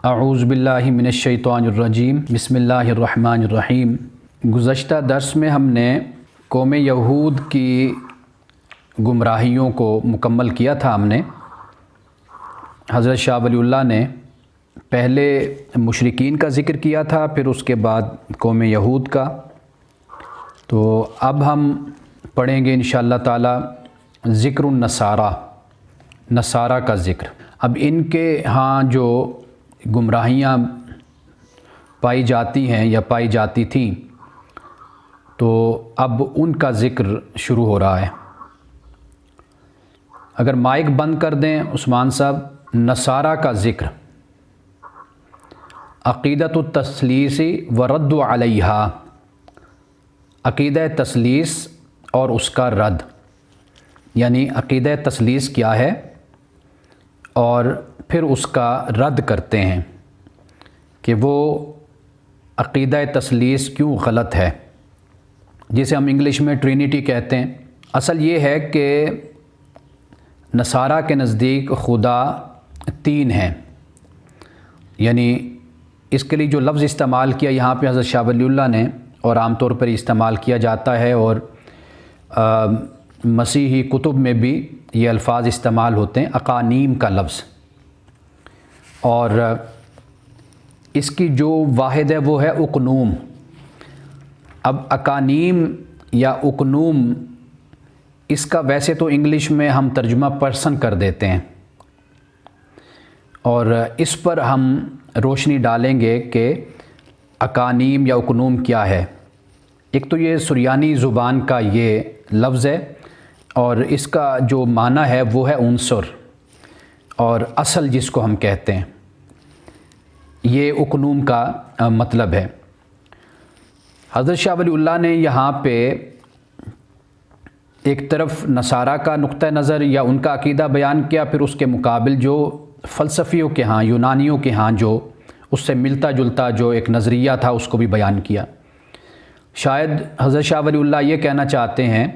اعوذ باللہ من الشیطان الرجیم بسم اللہ الرحمن الرحیم۔ گزشتہ درس میں ہم نے قوم یہود کی گمراہیوں کو مکمل کیا تھا۔ ہم نے حضرت شاہ ولی اللہ نے پہلے مشرکین کا ذکر کیا تھا، پھر اس کے بعد قوم یہود کا۔ تو اب ہم پڑھیں گے انشاءاللہ تعالی ذکر النصارہ، نصارہ کا ذکر۔ اب ان کے ہاں جو گمراہیاں پائی جاتی ہیں یا پائی جاتی تھیں، تو اب ان کا ذکر شروع ہو رہا ہے۔ اگر مائک بند کر دیں عثمان صاحب۔ نصارہ کا ذکر، عقیدۃ التثلیث ورد علیہا، عقیدہ تثلیث اور اس کا رد، یعنی عقیدہ تثلیث کیا ہے اور پھر اس کا رد کرتے ہیں کہ وہ عقیدہ تثلیث کیوں غلط ہے، جسے ہم انگلش میں ٹرینیٹی کہتے ہیں۔ اصل یہ ہے کہ نصارہ کے نزدیک خدا تین ہیں، یعنی اس کے لیے جو لفظ استعمال کیا یہاں پہ حضرت شاہ ولی اللہ نے، اور عام طور پر استعمال کیا جاتا ہے، اور مسیحی کتب میں بھی یہ الفاظ استعمال ہوتے ہیں، اقانیم کا لفظ، اور اس کی جو واحد ہے وہ ہے اقنوم۔ اب اقانیم یا اقنوم، اس کا ویسے تو انگلش میں ہم ترجمہ پرسن کر دیتے ہیں، اور اس پر ہم روشنی ڈالیں گے کہ اقانیم یا اقنوم کیا ہے۔ ایک تو یہ سریانی زبان کا یہ لفظ ہے، اور اس کا جو معنی ہے وہ ہے عنصر اور اصل، جس کو ہم کہتے ہیں، یہ اقنوم کا مطلب ہے۔ حضرت شاہ ولی اللہ نے یہاں پہ ایک طرف نصارہ کا نقطہ نظر یا ان کا عقیدہ بیان کیا، پھر اس کے مقابل جو فلسفیوں کے ہاں، یونانیوں کے ہاں جو اس سے ملتا جلتا جو ایک نظریہ تھا اس کو بھی بیان کیا۔ شاید حضرت شاہ ولی اللہ یہ کہنا چاہتے ہیں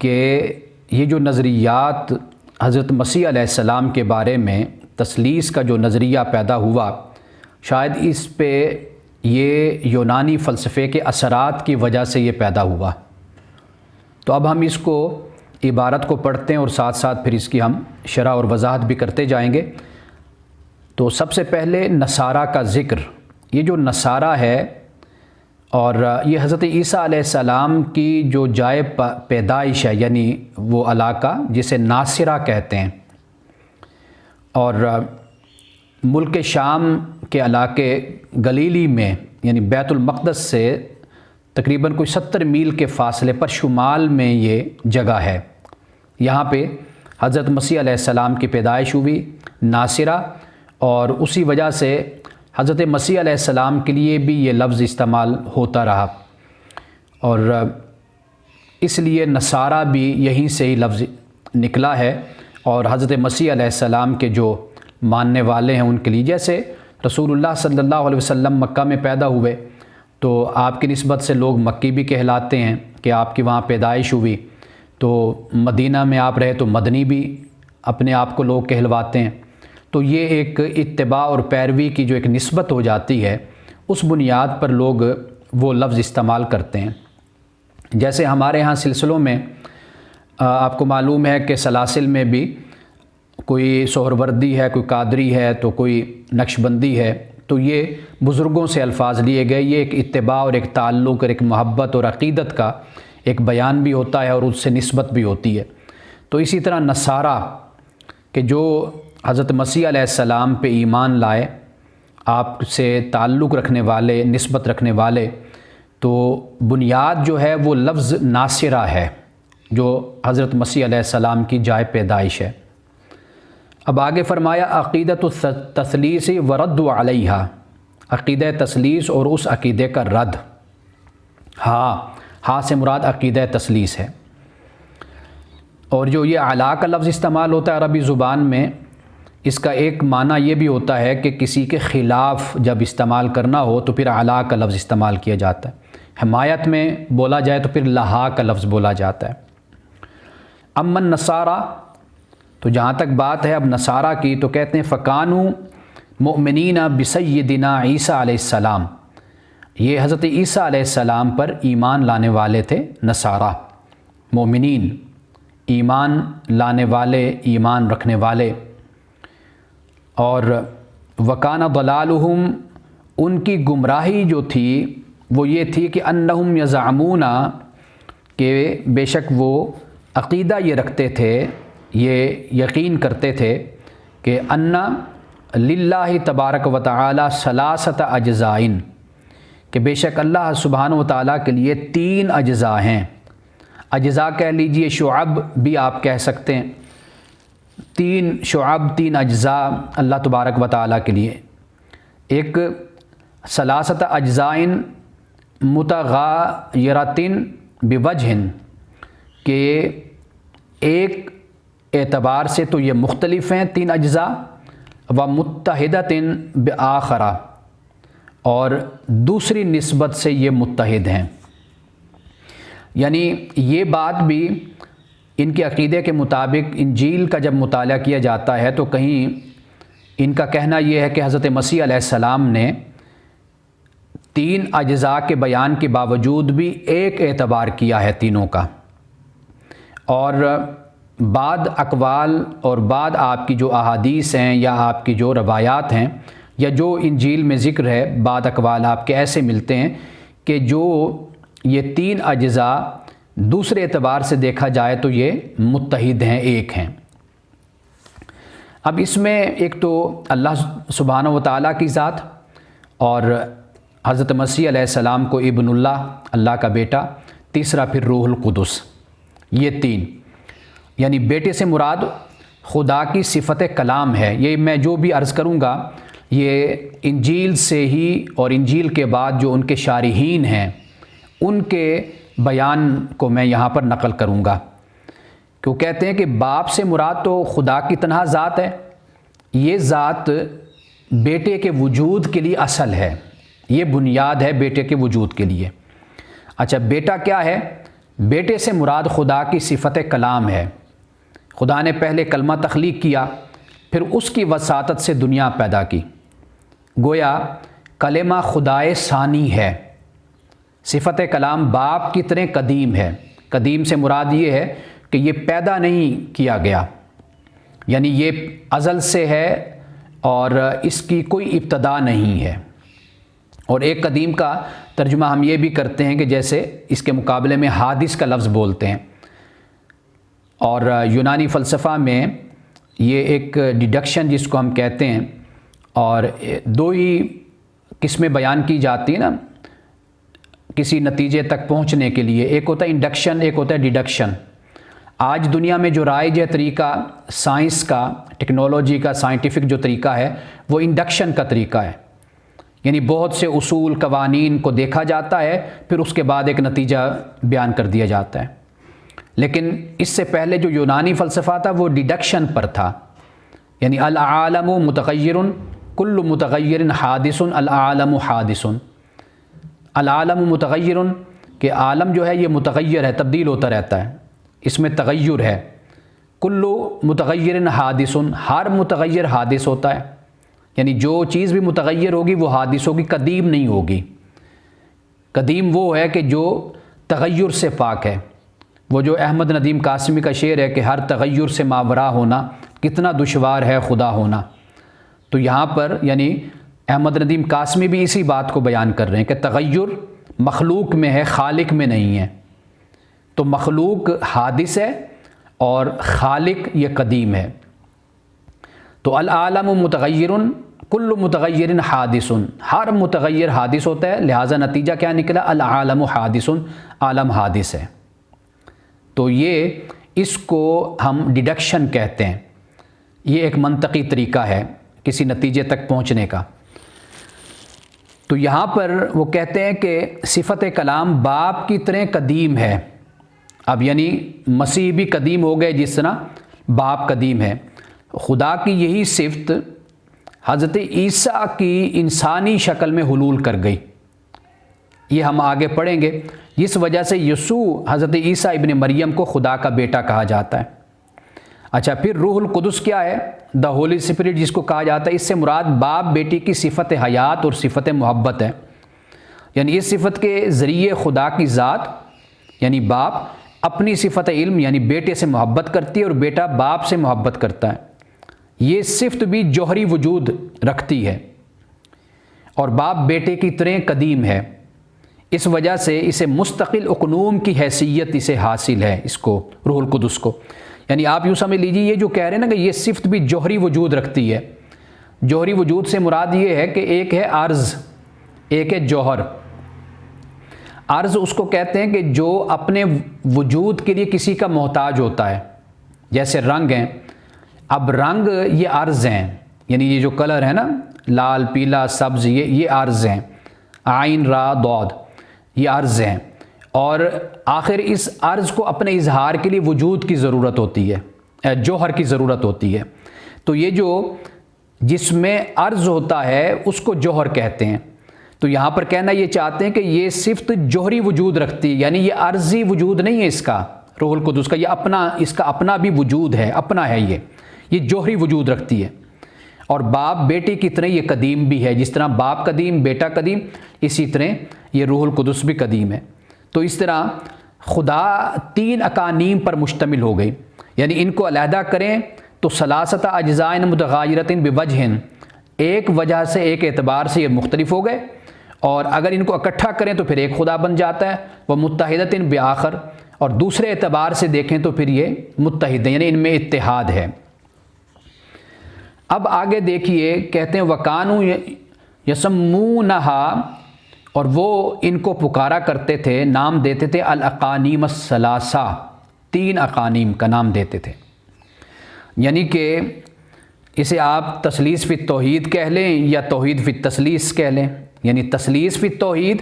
کہ یہ جو نظریات حضرت مسیح علیہ السلام کے بارے میں تثلیث کا جو نظریہ پیدا ہوا، شاید اس پہ یہ یونانی فلسفے کے اثرات کی وجہ سے یہ پیدا ہوا۔ تو اب ہم اس کو عبارت کو پڑھتے ہیں اور ساتھ ساتھ پھر اس کی ہم شرح اور وضاحت بھی کرتے جائیں گے۔ تو سب سے پہلے نصارہ کا ذکر۔ یہ جو نصارہ ہے، اور یہ حضرت عیسیٰ علیہ السلام کی جو جائے پیدائش ہے، یعنی وہ علاقہ جسے ناصرہ کہتے ہیں، اور ملک شام کے علاقے گلیلی میں، یعنی بیت المقدس سے تقریباً کوئی 70 میل کے فاصلے پر شمال میں یہ جگہ ہے۔ یہاں پہ حضرت مسیح علیہ السلام کی پیدائش ہوئی، ناصرہ، اور اسی وجہ سے حضرت مسیح علیہ السلام کے لیے بھی یہ لفظ استعمال ہوتا رہا، اور اس لیے نصارہ بھی یہیں سے ہی لفظ نکلا ہے۔ اور حضرت مسیح علیہ السلام کے جو ماننے والے ہیں ان کے لیے، جیسے رسول اللہ صلی اللہ علیہ وسلم مکہ میں پیدا ہوئے تو آپ کی نسبت سے لوگ مکی بھی کہلاتے ہیں کہ آپ کی وہاں پیدائش ہوئی، تو مدینہ میں آپ رہے تو مدنی بھی اپنے آپ کو لوگ کہلواتے ہیں۔ تو یہ ایک اتباع اور پیروی کی جو ایک نسبت ہو جاتی ہے، اس بنیاد پر لوگ وہ لفظ استعمال کرتے ہیں۔ جیسے ہمارے ہاں سلسلوں میں آپ کو معلوم ہے کہ سلاسل میں بھی کوئی سہروردی ہے، کوئی قادری ہے، تو کوئی نقشبندی ہے، تو یہ بزرگوں سے الفاظ لیے گئے۔ یہ ایک اتباع اور ایک تعلق اور ایک محبت اور عقیدت کا ایک بیان بھی ہوتا ہے، اور اس سے نسبت بھی ہوتی ہے۔ تو اسی طرح نصارہ کہ جو حضرت مسیح علیہ السلام پہ ایمان لائے، آپ سے تعلق رکھنے والے، نسبت رکھنے والے، تو بنیاد جو ہے وہ لفظ ناصرہ ہے، جو حضرت مسیح علیہ السلام کی جائے پیدائش ہے۔ اب آگے فرمایا عقیدۃ التثلیث ورد علیہا، عقیدہ تثلیث اور اس عقیدے کا رد۔ ہاں سے مراد عقیدہ تثلیث ہے۔ اور جو یہ علا کا لفظ استعمال ہوتا ہے عربی زبان میں، اس کا ایک معنی یہ بھی ہوتا ہے کہ کسی کے خلاف جب استعمال کرنا ہو تو پھر علا کا لفظ استعمال کیا جاتا ہے۔ حمایت میں بولا جائے تو پھر لہا کا لفظ بولا جاتا ہے۔ امن نصارہ، تو جہاں تک بات ہے اب نصارہ کی، تو کہتے ہیں فکانو مؤمنین بسیدنا عیسیٰ علیہ السلام، یہ حضرت عیسیٰ علیہ السلام پر ایمان لانے والے تھے نصارہ، مومنین ایمان لانے والے، ایمان رکھنے والے۔ اور وکان ضلالہم، ان کی گمراہی جو تھی وہ یہ تھی کہ انہم یزعمون، کہ بے شک وہ عقیدہ یہ رکھتے تھے، یہ یقین کرتے تھے کہ ان للہ تبارک و تعالی ثلاثۃ اجزاء، کہ بے شک اللہ سبحانہ و تعالیٰ کے لیے 3 اجزاء ہیں۔ اجزاء کہہ لیجئے، شعب بھی آپ کہہ سکتے ہیں، 3 شعب، 3 اجزاء اللہ تبارک و تعالیٰ کے لیے۔ ایک ثلاثۃ اجزاء متغایرۃ بوجہ، کہ ایک اعتبار سے تو یہ مختلف ہیں 3 اجزاء، و متحدۃ بآخرہ، اور دوسری نسبت سے یہ متحد ہیں۔ یعنی یہ بات بھی ان کے عقیدے کے مطابق انجیل کا جب مطالعہ کیا جاتا ہے تو کہیں ان کا کہنا یہ ہے کہ حضرت مسیح علیہ السلام نے 3 اجزاء کے بیان کے باوجود بھی ایک اعتبار کیا ہے تینوں کا، اور بعد اقوال اور بعد آپ کی جو احادیث ہیں یا آپ کی جو روایات ہیں یا جو انجیل میں ذکر ہے، بعد اقوال آپ کے ایسے ملتے ہیں کہ جو یہ 3 اجزاء دوسرے اعتبار سے دیکھا جائے تو یہ متحد ہیں، ایک ہیں۔ اب اس میں ایک تو اللہ سبحانہ و تعالیٰ کی ذات، اور حضرت مسیح علیہ السلام کو ابن اللہ کا بیٹا، تیسرا پھر روح القدس، یہ 3، یعنی بیٹے سے مراد خدا کی صفت کلام ہے۔ یہ میں جو بھی عرض کروں گا یہ انجیل سے ہی، اور انجیل کے بعد جو ان کے شارحین ہیں ان کے بیان کو میں یہاں پر نقل کروں گا، کہ وہ کہتے ہیں کہ باپ سے مراد تو خدا کی تنہا ذات ہے، یہ ذات بیٹے کے وجود کے لیے اصل ہے، یہ بنیاد ہے بیٹے کے وجود کے لیے۔ اچھا، بیٹا کیا ہے؟ بیٹے سے مراد خدا کی صفت کلام ہے۔ خدا نے پہلے کلمہ تخلیق کیا، پھر اس کی وساطت سے دنیا پیدا کی، گویا کلمہ خدائے ثانی ہے۔ صفت کلام باپ کی طرح قدیم ہے۔ قدیم سے مراد یہ ہے کہ یہ پیدا نہیں کیا گیا، یعنی یہ ازل سے ہے اور اس کی کوئی ابتدا نہیں ہے۔ اور ایک قدیم کا ترجمہ ہم یہ بھی کرتے ہیں کہ جیسے اس کے مقابلے میں حادث کا لفظ بولتے ہیں، اور یونانی فلسفہ میں یہ ایک ڈیڈکشن جس کو ہم کہتے ہیں، اور 2 ہی قسمیں بیان کی جاتی ہیں نا کسی نتیجے تک پہنچنے کے لیے، ایک ہوتا ہے انڈکشن، ایک ہوتا ہے ڈیڈکشن۔ آج دنیا میں جو رائج ہے طریقہ سائنس کا، ٹیکنالوجی کا، سائنٹیفک جو طریقہ ہے وہ انڈکشن کا طریقہ ہے، یعنی بہت سے اصول قوانین کو دیکھا جاتا ہے، پھر اس کے بعد ایک نتیجہ بیان کر دیا جاتا ہے۔ لیکن اس سے پہلے جو یونانی فلسفہ تھا وہ ڈیڈکشن پر تھا، یعنی العالم متغیر، کل متغیر حادث، العالم حادث۔ العالم متغیر، کہ عالم جو ہے یہ متغیر ہے، تبدیل ہوتا رہتا ہے، اس میں تغیر ہے۔ کل متغیر حادث، ہر متغیر حادث ہوتا ہے، یعنی جو چیز بھی متغیر ہوگی وہ حادث ہوگی، قدیم نہیں ہوگی۔ قدیم وہ ہے کہ جو تغیر سے پاک ہے، وہ جو احمد ندیم قاسمی کا شعر ہے کہ ہر تغیر سے ماورا ہونا کتنا دشوار ہے خدا ہونا۔ تو یہاں پر یعنی احمد ندیم قاسمی بھی اسی بات کو بیان کر رہے ہیں کہ تغیر مخلوق میں ہے، خالق میں نہیں ہے۔ تو مخلوق حادث ہے اور خالق یہ قدیم ہے۔ تو العالم متغیر، کل متغیر حادث، ہر متغیر حادث ہوتا ہے، لہٰذا نتیجہ کیا نکلا؟ العالم حادث، عالم حادث ہے۔ تو یہ اس کو ہم ڈیڈکشن کہتے ہیں، یہ ایک منطقی طریقہ ہے کسی نتیجے تک پہنچنے کا۔ تو یہاں پر وہ کہتے ہیں کہ صفت کلام باپ کی طرح قدیم ہے۔ اب یعنی مسیح بھی قدیم ہو گئے جس طرح باپ قدیم ہے۔ خدا کی یہی صفت حضرت عیسیٰ کی انسانی شکل میں حلول کر گئی، یہ ہم آگے پڑھیں گے۔ جس وجہ سے یسوع حضرت عیسیٰ ابن مریم کو خدا کا بیٹا کہا جاتا ہے۔ اچھا، پھر روح القدس کیا ہے؟ دا ہولی اسپرٹ جس کو کہا جاتا ہے، اس سے مراد باپ بیٹی کی صفت حیات اور صفت محبت ہے، یعنی اس صفت کے ذریعے خدا کی ذات یعنی باپ اپنی صفت علم یعنی بیٹے سے محبت کرتی ہے اور بیٹا باپ سے محبت کرتا ہے۔ یہ صفت بھی جوہری وجود رکھتی ہے اور باپ بیٹے کی طرح قدیم ہے، اس وجہ سے اسے مستقل اقنوم کی حیثیت اسے حاصل ہے، اس کو روح القدس کو۔ یعنی آپ یوں سمجھ لیجیے، یہ جو کہہ رہے ہیں نا کہ یہ صفت بھی جوہری وجود رکھتی ہے۔ جوہری وجود سے مراد یہ ہے کہ ایک ہے عرض، ایک ہے جوہر۔ عرض اس کو کہتے ہیں کہ جو اپنے وجود کے لیے کسی کا محتاج ہوتا ہے، جیسے رنگ ہیں۔ اب رنگ یہ عرض ہیں، یعنی یہ جو کلر ہے نا، لال، پیلا، سبز، یہ عرض ہیں، عین، را، ضاد، یہ عرض ہیں، اور آخر اس عرض کو اپنے اظہار کے لیے وجود کی ضرورت ہوتی ہے، جوہر کی ضرورت ہوتی ہے۔ تو یہ جو جس میں عرض ہوتا ہے اس کو جوہر کہتے ہیں۔ تو یہاں پر کہنا یہ چاہتے ہیں کہ یہ صفت جوہری وجود رکھتی ہے، یعنی یہ عرضی وجود نہیں ہے اس کا، روح القدس کا، یہ اپنا، اس کا اپنا بھی وجود ہے، اپنا ہے، یہ جوہری وجود رکھتی ہے۔ اور باپ بیٹی کی طرح یہ قدیم بھی ہے، جس طرح باپ قدیم، بیٹا قدیم، اسی طرح یہ روح القدس بھی قدیم ہے۔ تو اس طرح خدا تین اقانیم پر مشتمل ہو گئی، یعنی ان کو علیحدہ کریں تو ثلاثۃ اجزاء متغایرۃ بوجہ، ایک وجہ سے، ایک اعتبار سے یہ مختلف ہو گئے، اور اگر ان کو اکٹھا کریں تو پھر ایک خدا بن جاتا ہے، وہ متحدۃ بآخر، اور دوسرے اعتبار سے دیکھیں تو پھر یہ متحد ہیں، یعنی ان میں اتحاد ہے۔ اب آگے دیکھیے، کہتے ہیں وَكَانُوا يَسَمُّونَهَا، اور وہ ان کو پکارا کرتے تھے، نام دیتے تھے الاقانیم الثلاثہ، تین اقانیم کا نام دیتے تھے، یعنی کہ اسے آپ تثلیث فی التوحید کہہ لیں یا توحید فی التثلیث کہہ لیں، یعنی تثلیث فی التوحید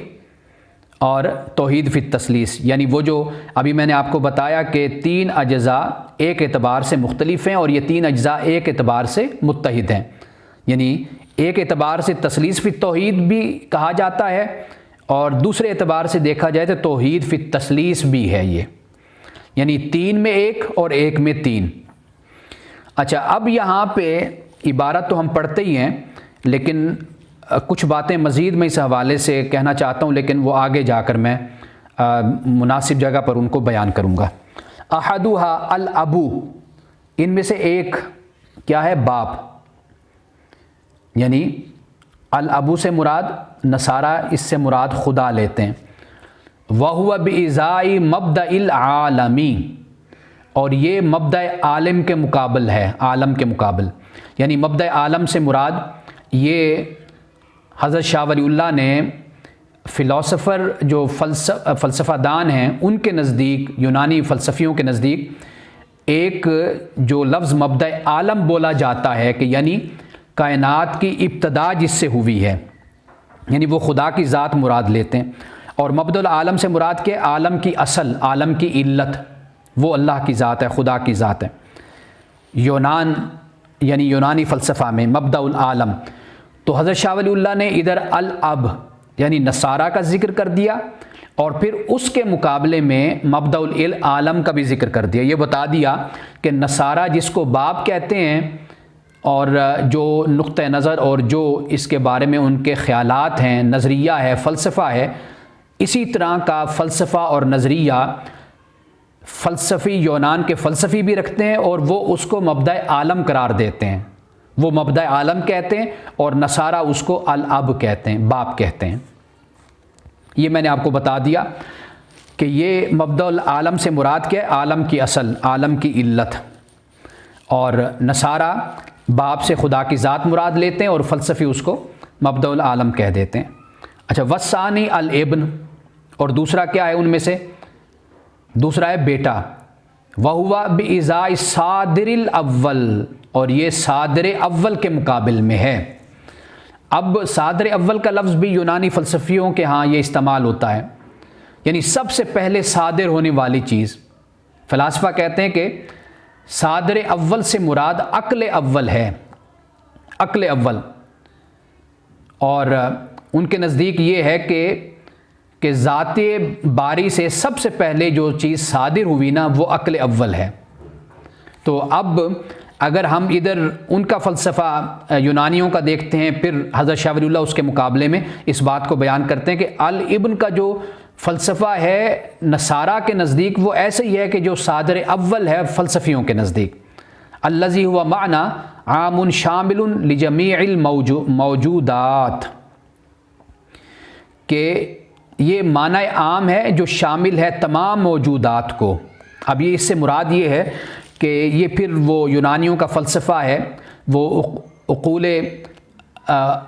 اور توحید فی التثلیث، یعنی وہ جو ابھی میں نے آپ کو بتایا کہ تین اجزاء ایک اعتبار سے مختلف ہیں اور یہ تین اجزاء ایک اعتبار سے متحد ہیں، یعنی ایک اعتبار سے تثلیث فی التوحید بھی کہا جاتا ہے اور دوسرے اعتبار سے دیکھا جائے تو توحید فی التثلیث بھی ہے، یہ یعنی تین میں ایک اور ایک میں تین۔ اچھا، اب یہاں پہ عبارت تو ہم پڑھتے ہی ہیں، لیکن کچھ باتیں مزید میں اس حوالے سے کہنا چاہتا ہوں، لیکن وہ آگے جا کر میں مناسب جگہ پر ان کو بیان کروں گا۔ احدھا الابو، ان میں سے ایک کیا ہے؟ باپ، یعنی الابو سے مراد نصارہ اس سے مراد خدا لیتے ہیں۔ وَهُوَ بِإِزَاءِ مَبْدَئِ الْعَالَمِ، اور یہ مبدأ عالم کے مقابل ہے، عالم کے مقابل، یعنی مبدأ عالم سے مراد یہ حضرت شاہ ولی اللہ نے فلاسفر جو فلسفہ دان ہیں ان کے نزدیک، یونانی فلسفیوں کے نزدیک ایک جو لفظ مبدأ عالم بولا جاتا ہے کہ یعنی کائنات کی ابتدا جس سے ہوئی ہے، یعنی وہ خدا کی ذات مراد لیتے ہیں، اور مبدأ العالم سے مراد کہ عالم کی اصل، عالم کی علت وہ اللہ کی ذات ہے، خدا کی ذات ہے۔ یونان یعنی یونانی فلسفہ میں مبدأ العالم، تو حضرت شاہ ولی اللہ نے ادھر الاب یعنی نصارہ کا ذکر کر دیا، اور پھر اس کے مقابلے میں مبدأ العالم کا بھی ذکر کر دیا۔ یہ بتا دیا کہ نصارہ جس کو باپ کہتے ہیں، اور جو نقطہ نظر اور جو اس کے بارے میں ان کے خیالات ہیں، نظریہ ہے، فلسفہ ہے، اسی طرح کا فلسفہ اور نظریہ فلسفی یونان کے فلسفی بھی رکھتے ہیں، اور وہ اس کو مبدأ عالم قرار دیتے ہیں، وہ مبدأ عالم کہتے ہیں، اور نصارہ اس کو الاب کہتے ہیں، باپ کہتے ہیں۔ یہ میں نے آپ کو بتا دیا کہ یہ مبدأ العالم سے مراد کیا ہے؟ عالم کی اصل، عالم کی علت، اور نصارہ باپ سے خدا کی ذات مراد لیتے ہیں اور فلسفی اس کو مبدأ العالم کہہ دیتے ہیں۔ اچھا، والثانی الابن، اور دوسرا کیا ہے ان میں سے؟ دوسرا ہے بیٹا۔ وَهُوَ بِإِزَاءِ الصَّادِرِ الْأَوَّلِ، اور یہ صادر اول کے مقابل میں ہے۔ اب صادر اول کا لفظ بھی یونانی فلسفیوں کے ہاں یہ استعمال ہوتا ہے، یعنی سب سے پہلے صادر ہونے والی چیز۔ فلاسفہ کہتے ہیں کہ صادر اول سے مراد عقل اول ہے، عقل اول، اور ان کے نزدیک یہ ہے کہ ذات باری سے سب سے پہلے جو چیز صادر ہوئی نا وہ عقل اول ہے، تو اب اگر ہم ادھر ان کا فلسفہ یونانیوں کا دیکھتے ہیں، پھر حضرت شاہ ولی اللہ اس کے مقابلے میں اس بات کو بیان کرتے ہیں کہ الابن کا جو فلسفہ ہے نصارہ کے نزدیک وہ ایسے ہی ہے کہ جو صادر اول ہے فلسفیوں کے نزدیک، الذی ہوا معنی عام شامل لجمیع الموجودات، کہ یہ معنی عام ہے جو شامل ہے تمام موجودات کو۔ اب یہ اس سے مراد یہ ہے کہ یہ پھر وہ یونانیوں کا فلسفہ ہے، وہ عقول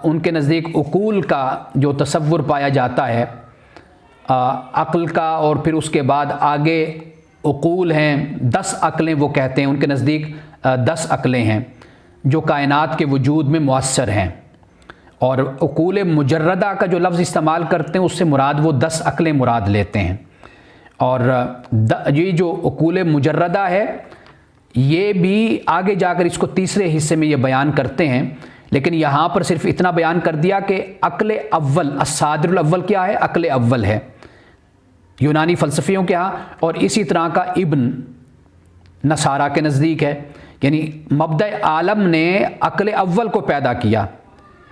ان کے نزدیک عقول کا جو تصور پایا جاتا ہے عقل کا، اور پھر اس کے بعد آگے عقول ہیں 10 عقلیں وہ کہتے ہیں، ان کے نزدیک 10 عقلیں ہیں جو کائنات کے وجود میں مؤثر ہیں، اور عقول مجردہ کا جو لفظ استعمال کرتے ہیں اس سے مراد وہ 10 عقلیں مراد لیتے ہیں۔ اور یہ جو عقول مجردہ ہے یہ بھی آگے جا کر اس کو تیسرے حصے میں یہ بیان کرتے ہیں، لیکن یہاں پر صرف اتنا بیان کر دیا کہ عقل اول، الصادر الاول کیا ہے؟ عقل اول ہے یونانی فلسفیوں کے ہاں، اور اسی طرح کا ابن نصارہ کے نزدیک ہے، یعنی مبدأ عالم نے عقل اول کو پیدا کیا،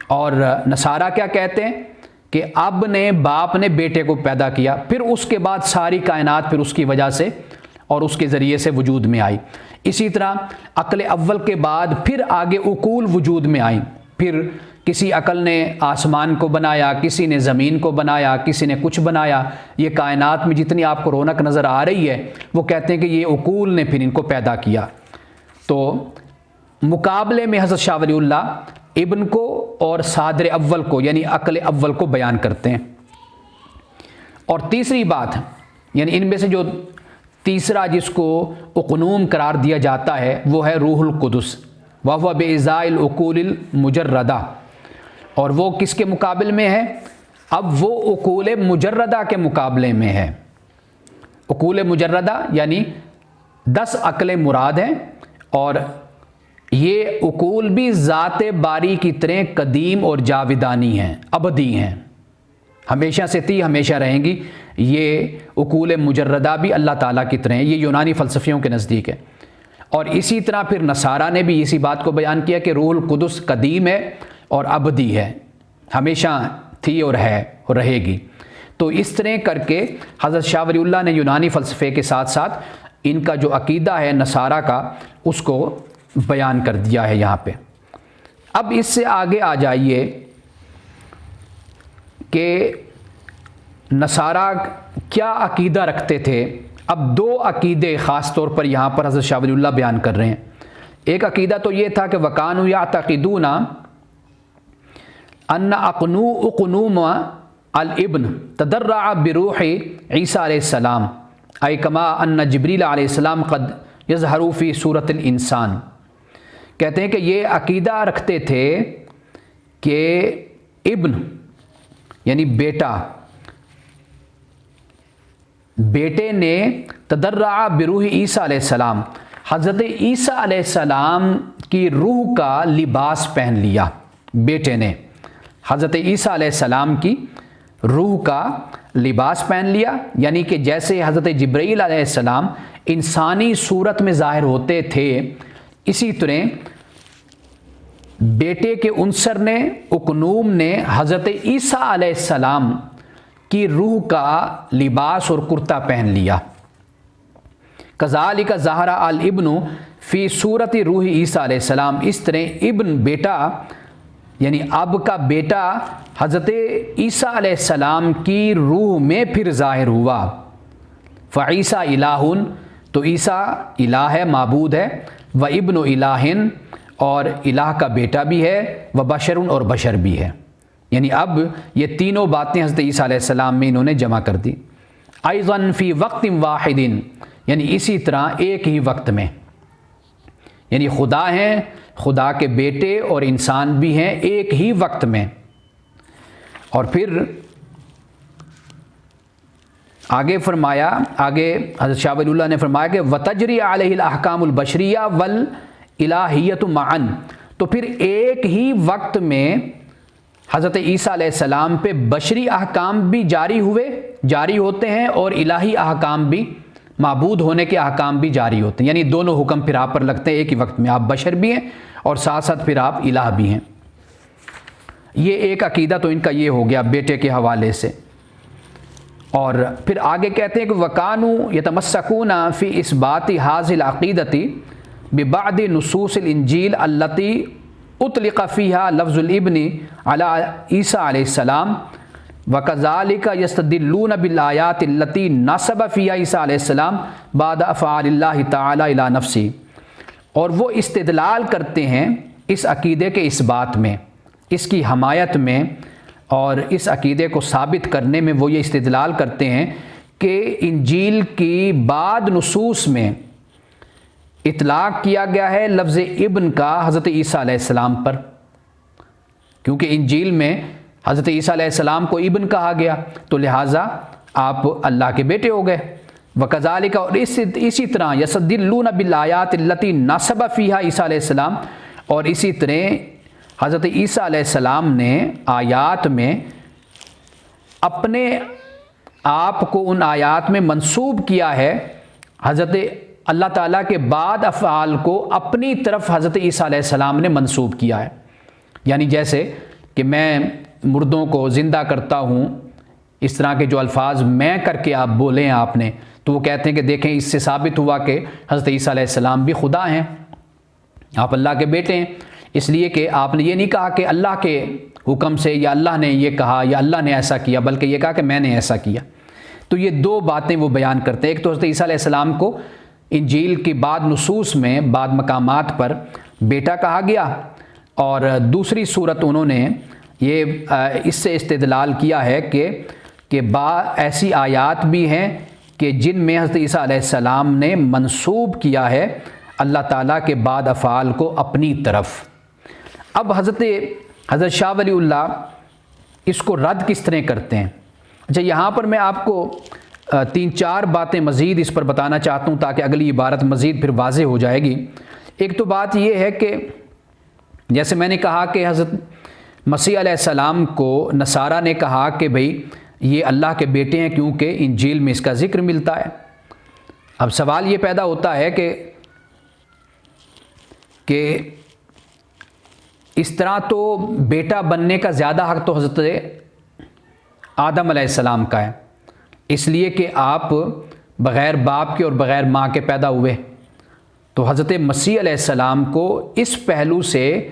اور نصارہ کیا کہتے ہیں کہ اب نے باپ نے بیٹے کو پیدا کیا، پھر اس کے بعد ساری کائنات پھر اس کی وجہ سے اور اس کے ذریعے سے وجود میں آئی۔ اسی طرح عقل اول کے بعد پھر آگے عقول وجود میں آئیں، پھر کسی عقل نے آسمان کو بنایا، کسی نے زمین کو بنایا، کسی نے کچھ بنایا۔ یہ کائنات میں جتنی آپ کو رونق نظر آ رہی ہے وہ کہتے ہیں کہ یہ عقول نے پھر ان کو پیدا کیا۔ تو مقابلے میں حضرت شاہ ولی اللہ ابن کو اور صادر اول کو یعنی عقل اول کو بیان کرتے ہیں۔ اور تیسری بات یعنی ان میں سے جو تیسرا جس کو اقنوم قرار دیا جاتا ہے وہ ہے روح القدس، وہو بإزاء العقول المجردہ، اور وہ کس کے مقابل میں ہے؟ اب وہ عقول مجردہ کے مقابلے میں ہے۔ عقول مجردہ یعنی 10 عقلیں مراد ہیں، اور یہ عقول بھی ذات باری کی طرح قدیم اور جاودانی ہیں، ابدی ہیں، ہمیشہ سے تھی ہمیشہ رہیں گی۔ یہ عقول مجردہ بھی اللہ تعالیٰ کی طرح ہیں، یہ یونانی فلسفیوں کے نزدیک ہے۔ اور اسی طرح پھر نصارہ نے بھی اسی بات کو بیان کیا کہ روح القدس قدیم ہے اور ابدی ہے، ہمیشہ تھی اور ہے اور رہے گی۔ تو اس طرح کر کے حضرت شاہ ولی اللہ نے یونانی فلسفے کے ساتھ ساتھ ان کا جو عقیدہ ہے نصارہ کا اس کو بیان کر دیا ہے یہاں پہ۔ اب اس سے آگے آ جائیے کہ نصارہ کیا عقیدہ رکھتے تھے۔ اب 2 عقیدے خاص طور پر یہاں پر حضرت شاہ ولی اللہ بیان کر رہے ہیں۔ ایک عقیدہ تو یہ تھا کہ وَكَانُوا يَعْتَقِدُونَ أَنَّ اقنوم الابن تدرع بروح عیسیٰ علیہ السلام اَيْ كَمَا أَنَّ جبریل علیہ السلام قد يظہر فی صورت الانسان۔ کہتے ہیں کہ یہ عقیدہ رکھتے تھے کہ ابن یعنی بیٹے نے تدرع بروح عیسیٰ علیہ السلام، حضرت عیسیٰ علیہ السلام کی روح کا لباس پہن لیا۔ بیٹے نے حضرت عیسیٰ علیہ السلام کی روح کا لباس پہن لیا، یعنی کہ جیسے حضرت جبرائیل علیہ السلام انسانی صورت میں ظاہر ہوتے تھے، اسی طرح بیٹے کے عنصر نے اقنوم نے حضرت عیسیٰ علیہ السلام کی روح کا لباس اور کرتا پہن لیا۔ کذالک ظہر الابن فی صورت روح عیسیٰ علیہ السلام، اس طرح ابن بیٹا یعنی اب کا بیٹا حضرت عیسیٰ علیہ السلام کی روح میں پھر ظاہر ہوا۔ فعیسیٰ الہ، تو عیسیٰ الہ ہے، معبود ہے، و ابن الہ، اور الہ کا بیٹا بھی ہے، و بشر، اور بشر بھی ہے۔ یعنی اب یہ تینوں باتیں حضرت عیسیٰ علیہ السلام میں انہوں نے جمع کر دی۔ ایضاً فی وقت واحد، یعنی اسی طرح ایک ہی وقت میں، یعنی خدا ہیں، خدا کے بیٹے اور انسان بھی ہیں ایک ہی وقت میں۔ اور پھر آگے فرمایا، آگے حضرت شاہ ولی اللہ نے فرمایا کہ وَتَجْرِي عَلَيْهِ الْأَحْكَامُ الْبَشْرِيَّةُ وَالْإِلَٰهِيَّةُ مَعًا، تو پھر ایک ہی وقت میں حضرت عیسیٰ علیہ السلام پہ بشری احکام بھی جاری ہوتے ہیں اور الہی احکام بھی معبود ہونے کے احکام بھی جاری ہوتے ہیں، یعنی دونوں حکم پھر آپ پر لگتے ہیں ایک ہی وقت میں، آپ بشر بھی ہیں اور ساتھ ساتھ پھر آپ الہ بھی ہیں۔ یہ ایک عقیدہ تو ان کا یہ ہو گیا بیٹے کے حوالے سے۔ اور پھر آگے کہتے ہیں کہ وَكَانُوا يَتَمَسَّكُونَ فِي إِثْبَاتِ هَذِهِ الْعَقِيدَةِ بِبَعْضِ نُصُوصِ الْإِنْجِيلِ الَّتِي أُطْلِقَ فِيهَا لَفْظُ الْإِبْنِ عَلَى عِيسَىٰ عَلَيْهِ السَّلَامِ وَكَذَلِكَ يَسْتَدِلُّونَ بِالْآيَاتِ الَّتِي نَسَبَ فِيهَا عِيسَىٰ عَلَيْهِ السَّلَامِ بَعْدَ أَفْعَالِ اللَّهِ تَعَالَىٰ إِلَىٰ نَفْسِهِ، اور وہ استدلال کرتے ہیں اس عقیدے کے اس بات میں، اس کی حمایت میں اور اس عقیدے کو ثابت کرنے میں وہ یہ استدلال کرتے ہیں کہ انجیل کی بعد نصوص میں اطلاق کیا گیا ہے لفظ ابن کا حضرت عیسیٰ علیہ السلام پر، کیونکہ انجیل میں حضرت عیسیٰ علیہ السلام کو ابن کہا گیا تو لہٰذا آپ اللہ کے بیٹے ہو گئے۔ وَكَذَلِكَ، اور اسی طرح يَسْتَدِلُّونَ بِالْآيَاتِ الَّتِي نَسَبَ فِيهَا عیسیٰ علیہ السلام، اور اسی طرح حضرت عیسیٰ علیہ السلام نے آیات میں اپنے آپ کو ان آیات میں منسوب کیا ہے، حضرت اللہ تعالیٰ کے بعد افعال کو اپنی طرف حضرت عیسیٰ علیہ السلام نے منسوب کیا ہے۔ یعنی جیسے کہ میں مردوں کو زندہ کرتا ہوں، اس طرح کے جو الفاظ میں کر کے آپ بولیں آپ نے، تو وہ کہتے ہیں کہ دیکھیں اس سے ثابت ہوا کہ حضرت عیسیٰ علیہ السلام بھی خدا ہیں، آپ اللہ کے بیٹے ہیں، اس لیے کہ آپ نے یہ نہیں کہا کہ اللہ کے حکم سے یا اللہ نے یہ کہا یا اللہ نے ایسا کیا، بلکہ یہ کہا کہ میں نے ایسا کیا۔ تو یہ دو باتیں وہ بیان کرتے ہیں، ایک تو حضرت عیسیٰ علیہ السلام کو انجیل کی بعد نصوص میں بعد مقامات پر بیٹا کہا گیا، اور دوسری صورت انہوں نے یہ اس سے استدلال کیا ہے کہ ایسی آیات بھی ہیں کہ جن میں حضرت عیسیٰ علیہ السلام نے منسوب کیا ہے اللہ تعالیٰ کے بعد افعال کو اپنی طرف۔ اب حضرت شاہ ولی اللہ اس کو رد کس طرح کرتے ہیں؟ اچھا، یہاں پر میں آپ کو 3-4 باتیں مزید اس پر بتانا چاہتا ہوں تاکہ اگلی عبارت مزید پھر واضح ہو جائے گی۔ ایک تو بات یہ ہے کہ جیسے میں نے کہا کہ حضرت مسیح علیہ السلام کو نصارہ نے کہا کہ بھئی یہ اللہ کے بیٹے ہیں کیونکہ انجیل میں اس کا ذکر ملتا ہے۔ اب سوال یہ پیدا ہوتا ہے کہ اس طرح تو بیٹا بننے کا زیادہ حق تو حضرت آدم علیہ السلام کا ہے، اس لیے کہ آپ بغیر باپ کے اور بغیر ماں کے پیدا ہوئے، تو حضرت مسیح علیہ السلام کو اس پہلو سے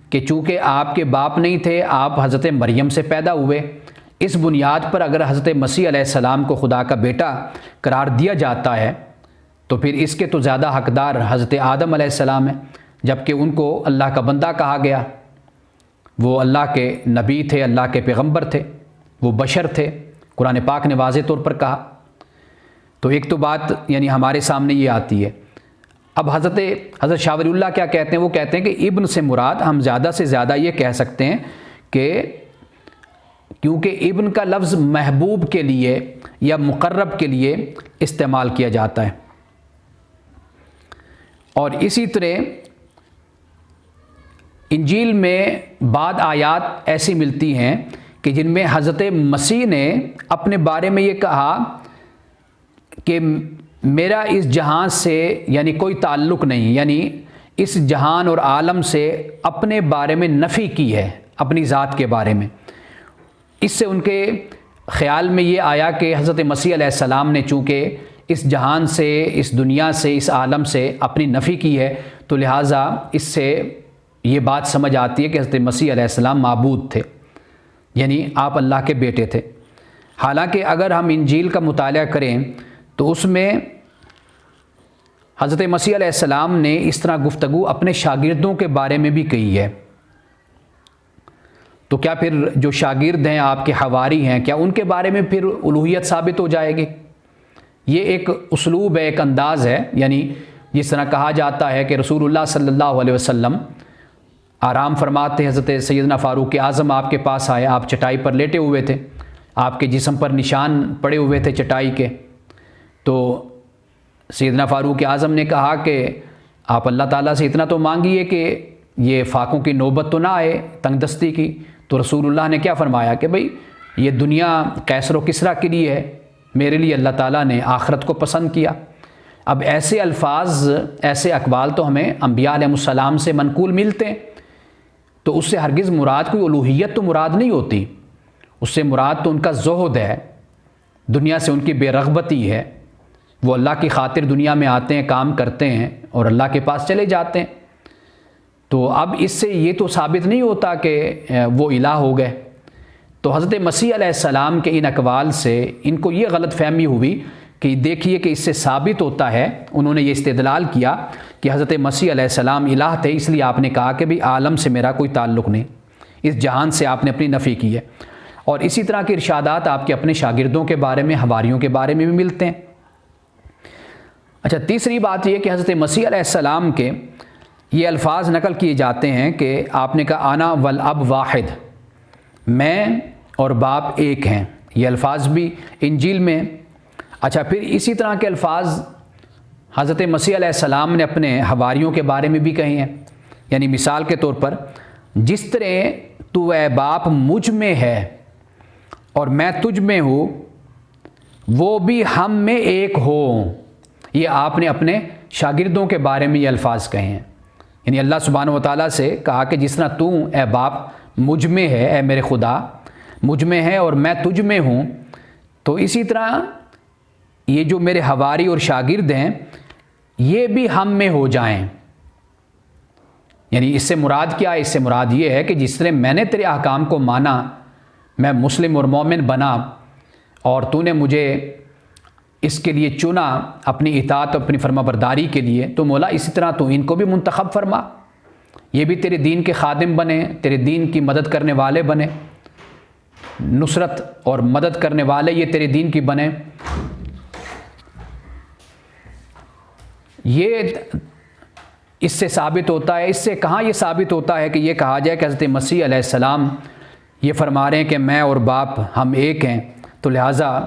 کہ چونکہ آپ کے باپ نہیں تھے، آپ حضرت مریم سے پیدا ہوئے، اس بنیاد پر اگر حضرت مسیح علیہ السلام کو خدا کا بیٹا قرار دیا جاتا ہے تو پھر اس کے تو زیادہ حقدار حضرت آدم علیہ السلام ہیں، جبکہ ان کو اللہ کا بندہ کہا گیا، وہ اللہ کے نبی تھے، اللہ کے پیغمبر تھے، وہ بشر تھے، قرآن پاک نے واضح طور پر کہا۔ تو ایک تو بات یعنی ہمارے سامنے یہ آتی ہے۔ اب حضرت شاہ ولی اللہ کیا کہتے ہیں؟ وہ کہتے ہیں کہ ابن سے مراد ہم زیادہ سے زیادہ یہ کہہ سکتے ہیں کہ کیونکہ ابن کا لفظ محبوب کے لیے یا مقرب کے لیے استعمال کیا جاتا ہے، اور اسی طرح انجیل میں بعض آیات ایسی ملتی ہیں کہ جن میں حضرت مسیح نے اپنے بارے میں یہ کہا کہ میرا اس جہان سے یعنی کوئی تعلق نہیں، یعنی اس جہان اور عالم سے اپنے بارے میں نفی کی ہے، اپنی ذات کے بارے میں۔ اس سے ان کے خیال میں یہ آیا کہ حضرت مسیح علیہ السلام نے چونکہ اس جہان سے، اس دنیا سے، اس عالم سے اپنی نفی کی ہے، تو لہٰذا اس سے یہ بات سمجھ آتی ہے کہ حضرت مسیح علیہ السلام معبود تھے، یعنی آپ اللہ کے بیٹے تھے۔ حالانکہ اگر ہم انجیل کا مطالعہ کریں تو اس میں حضرت مسیح علیہ السلام نے اس طرح گفتگو اپنے شاگردوں کے بارے میں بھی کہی ہے، تو کیا پھر جو شاگرد ہیں آپ کے حواری ہیں، کیا ان کے بارے میں پھر الوہیت ثابت ہو جائے گی؟ یہ ایک اسلوب ہے، ایک انداز ہے، یعنی جس طرح کہا جاتا ہے کہ رسول اللہ صلی اللہ علیہ وسلم آرام فرماتے، حضرت سیدنا فاروق اعظم آپ کے پاس آئے، آپ چٹائی پر لیٹے ہوئے تھے، آپ کے جسم پر نشان پڑے ہوئے تھے چٹائی کے، تو سیدنا فاروق اعظم نے کہا کہ آپ اللہ تعالیٰ سے اتنا تو مانگیے کہ یہ فاقوں کی نوبت تو نہ آئے، تنگ دستی کی۔ تو رسول اللہ نے کیا فرمایا کہ بھئی یہ دنیا قیصر و کسریٰ کے لیے ہے، میرے لیے اللہ تعالیٰ نے آخرت کو پسند کیا۔ اب ایسے الفاظ، ایسے اقوال تو ہمیں انبیاء علیہ السلام سے منقول ملتے ہیں، تو اس سے ہرگز مراد کوئی الوہیت تو مراد نہیں ہوتی، اس سے مراد تو ان کا زہد ہے، دنیا سے ان کی بے رغبتی ہے، وہ اللہ کی خاطر دنیا میں آتے ہیں، کام کرتے ہیں اور اللہ کے پاس چلے جاتے ہیں۔ تو اب اس سے یہ تو ثابت نہیں ہوتا کہ وہ الہ ہو گئے۔ تو حضرت مسیح علیہ السلام کے ان اقوال سے ان کو یہ غلط فہمی ہوئی کہ دیکھیے کہ اس سے ثابت ہوتا ہے، انہوں نے یہ استدلال کیا کہ حضرت مسیح علیہ السلام الہ تھے، اس لیے آپ نے کہا کہ بھی عالم سے میرا کوئی تعلق نہیں، اس جہان سے آپ نے اپنی نفی کی ہے۔ اور اسی طرح کے ارشادات آپ کے اپنے شاگردوں کے بارے میں، حواریوں کے بارے میں بھی ملتے ہیں۔ اچھا، تیسری بات یہ کہ حضرت مسیح علیہ السلام کے یہ الفاظ نقل کیے جاتے ہیں کہ آپ نے کہا انا والاب واحد، میں اور باپ ایک ہیں، یہ الفاظ بھی انجیل میں۔ اچھا، پھر اسی طرح کے الفاظ حضرت مسیح علیہ السلام نے اپنے حواریوں کے بارے میں بھی کہے ہیں، یعنی مثال کے طور پر جس طرح تو اے باپ مجھ میں ہے اور میں تجھ میں ہوں، وہ بھی ہم میں ایک ہو، یہ آپ نے اپنے شاگردوں کے بارے میں یہ الفاظ کہے ہیں۔ یعنی اللہ سبحانہ و تعالیٰ سے کہا کہ جس طرح تو اے باپ مجھ میں ہے، اے میرے خدا مجھ میں ہے اور میں تجھ میں ہوں، تو اسی طرح یہ جو میرے حواری اور شاگرد ہیں یہ بھی ہم میں ہو جائیں۔ یعنی اس سے مراد کیا ہے؟ اس سے مراد یہ ہے کہ جس طرح میں نے تیرے احکام کو مانا، میں مسلم اور مومن بنا، اور تو نے مجھے اس کے لیے چنا اپنی اطاعت، اپنی فرما برداری کے لیے، تو مولا اسی طرح تو ان کو بھی منتخب فرما، یہ بھی تیرے دین کے خادم بنے، تیرے دین کی مدد کرنے والے بنے، نصرت اور مدد کرنے والے یہ تیرے دین کی بنے۔ یہ اس سے ثابت ہوتا ہے، اس سے کہاں یہ ثابت ہوتا ہے کہ یہ کہا جائے کہ حضرت مسیح علیہ السلام یہ فرما رہے ہیں کہ میں اور باپ ہم ایک ہیں، تو لہٰذا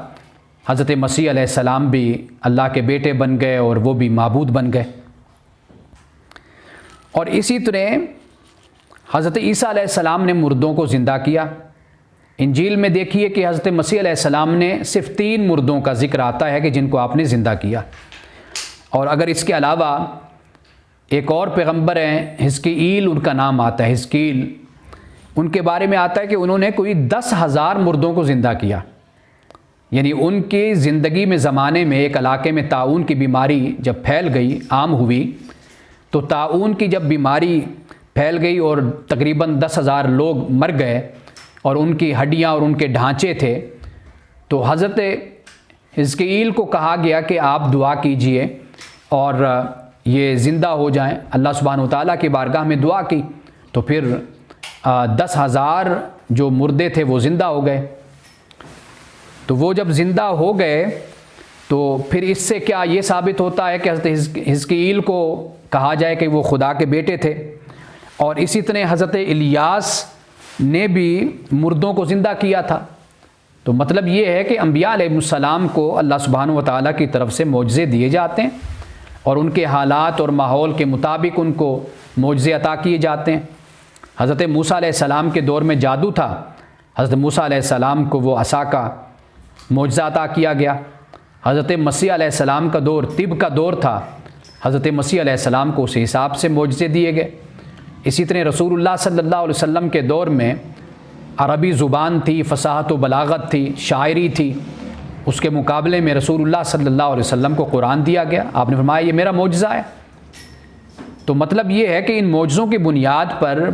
حضرت مسیح علیہ السلام بھی اللہ کے بیٹے بن گئے اور وہ بھی معبود بن گئے۔ اور اسی طرح حضرت عیسیٰ علیہ السلام نے مردوں کو زندہ کیا۔ انجیل میں دیکھیے کہ حضرت مسیح علیہ السلام نے صرف 3 مردوں کا ذکر آتا ہے کہ جن کو آپ نے زندہ کیا، اور اگر اس کے علاوہ ایک اور پیغمبر ہیں حزقیل، ان کا نام آتا ہے حزقیل، ان کے بارے میں آتا ہے کہ انہوں نے کوئی 10,000 مردوں کو زندہ کیا۔ یعنی ان کی زندگی میں، زمانے میں ایک علاقے میں طاعون کی بیماری جب پھیل گئی، عام ہوئی، تو طاعون کی جب بیماری پھیل گئی اور تقریباً 10,000 لوگ مر گئے اور ان کی ہڈیاں اور ان کے ڈھانچے تھے، تو حضرت حزقیل کو کہا گیا کہ آپ دعا کیجئے اور یہ زندہ ہو جائیں۔ اللہ سبحانہ وتعالیٰ کی بارگاہ میں دعا کی تو پھر 10,000 جو مردے تھے وہ زندہ ہو گئے۔ تو وہ جب زندہ ہو گئے تو پھر اس سے کیا یہ ثابت ہوتا ہے کہ حضرت حزقیل کو کہا جائے کہ وہ خدا کے بیٹے تھے۔ اور اسی طرح حضرت الیاس نے بھی مردوں کو زندہ کیا تھا۔ تو مطلب یہ ہے کہ انبیاء علیہ السلام کو اللہ سبحانہ و تعالیٰ کی طرف سے معجزے دیے جاتے ہیں اور ان کے حالات اور ماحول کے مطابق ان کو معجزے عطا کیے جاتے ہیں۔ حضرت موسیٰ علیہ السلام کے دور میں جادو تھا، حضرت موسیٰ علیہ السلام کو وہ عصا کا معجزہ عطا کیا گیا۔ حضرت مسیح علیہ السلام کا دور طب کا دور تھا، حضرت مسیح علیہ السلام کو اسی حساب سے معجزے دیے گئے۔ اسی طرح رسول اللہ صلی اللہ علیہ وسلم کے دور میں عربی زبان تھی، فصاحت و بلاغت تھی، شاعری تھی، اس کے مقابلے میں رسول اللہ صلی اللہ علیہ وسلم کو قرآن دیا گیا۔ آپ نے فرمایا یہ میرا معجزہ ہے۔ تو مطلب یہ ہے کہ ان معجزوں کی بنیاد پر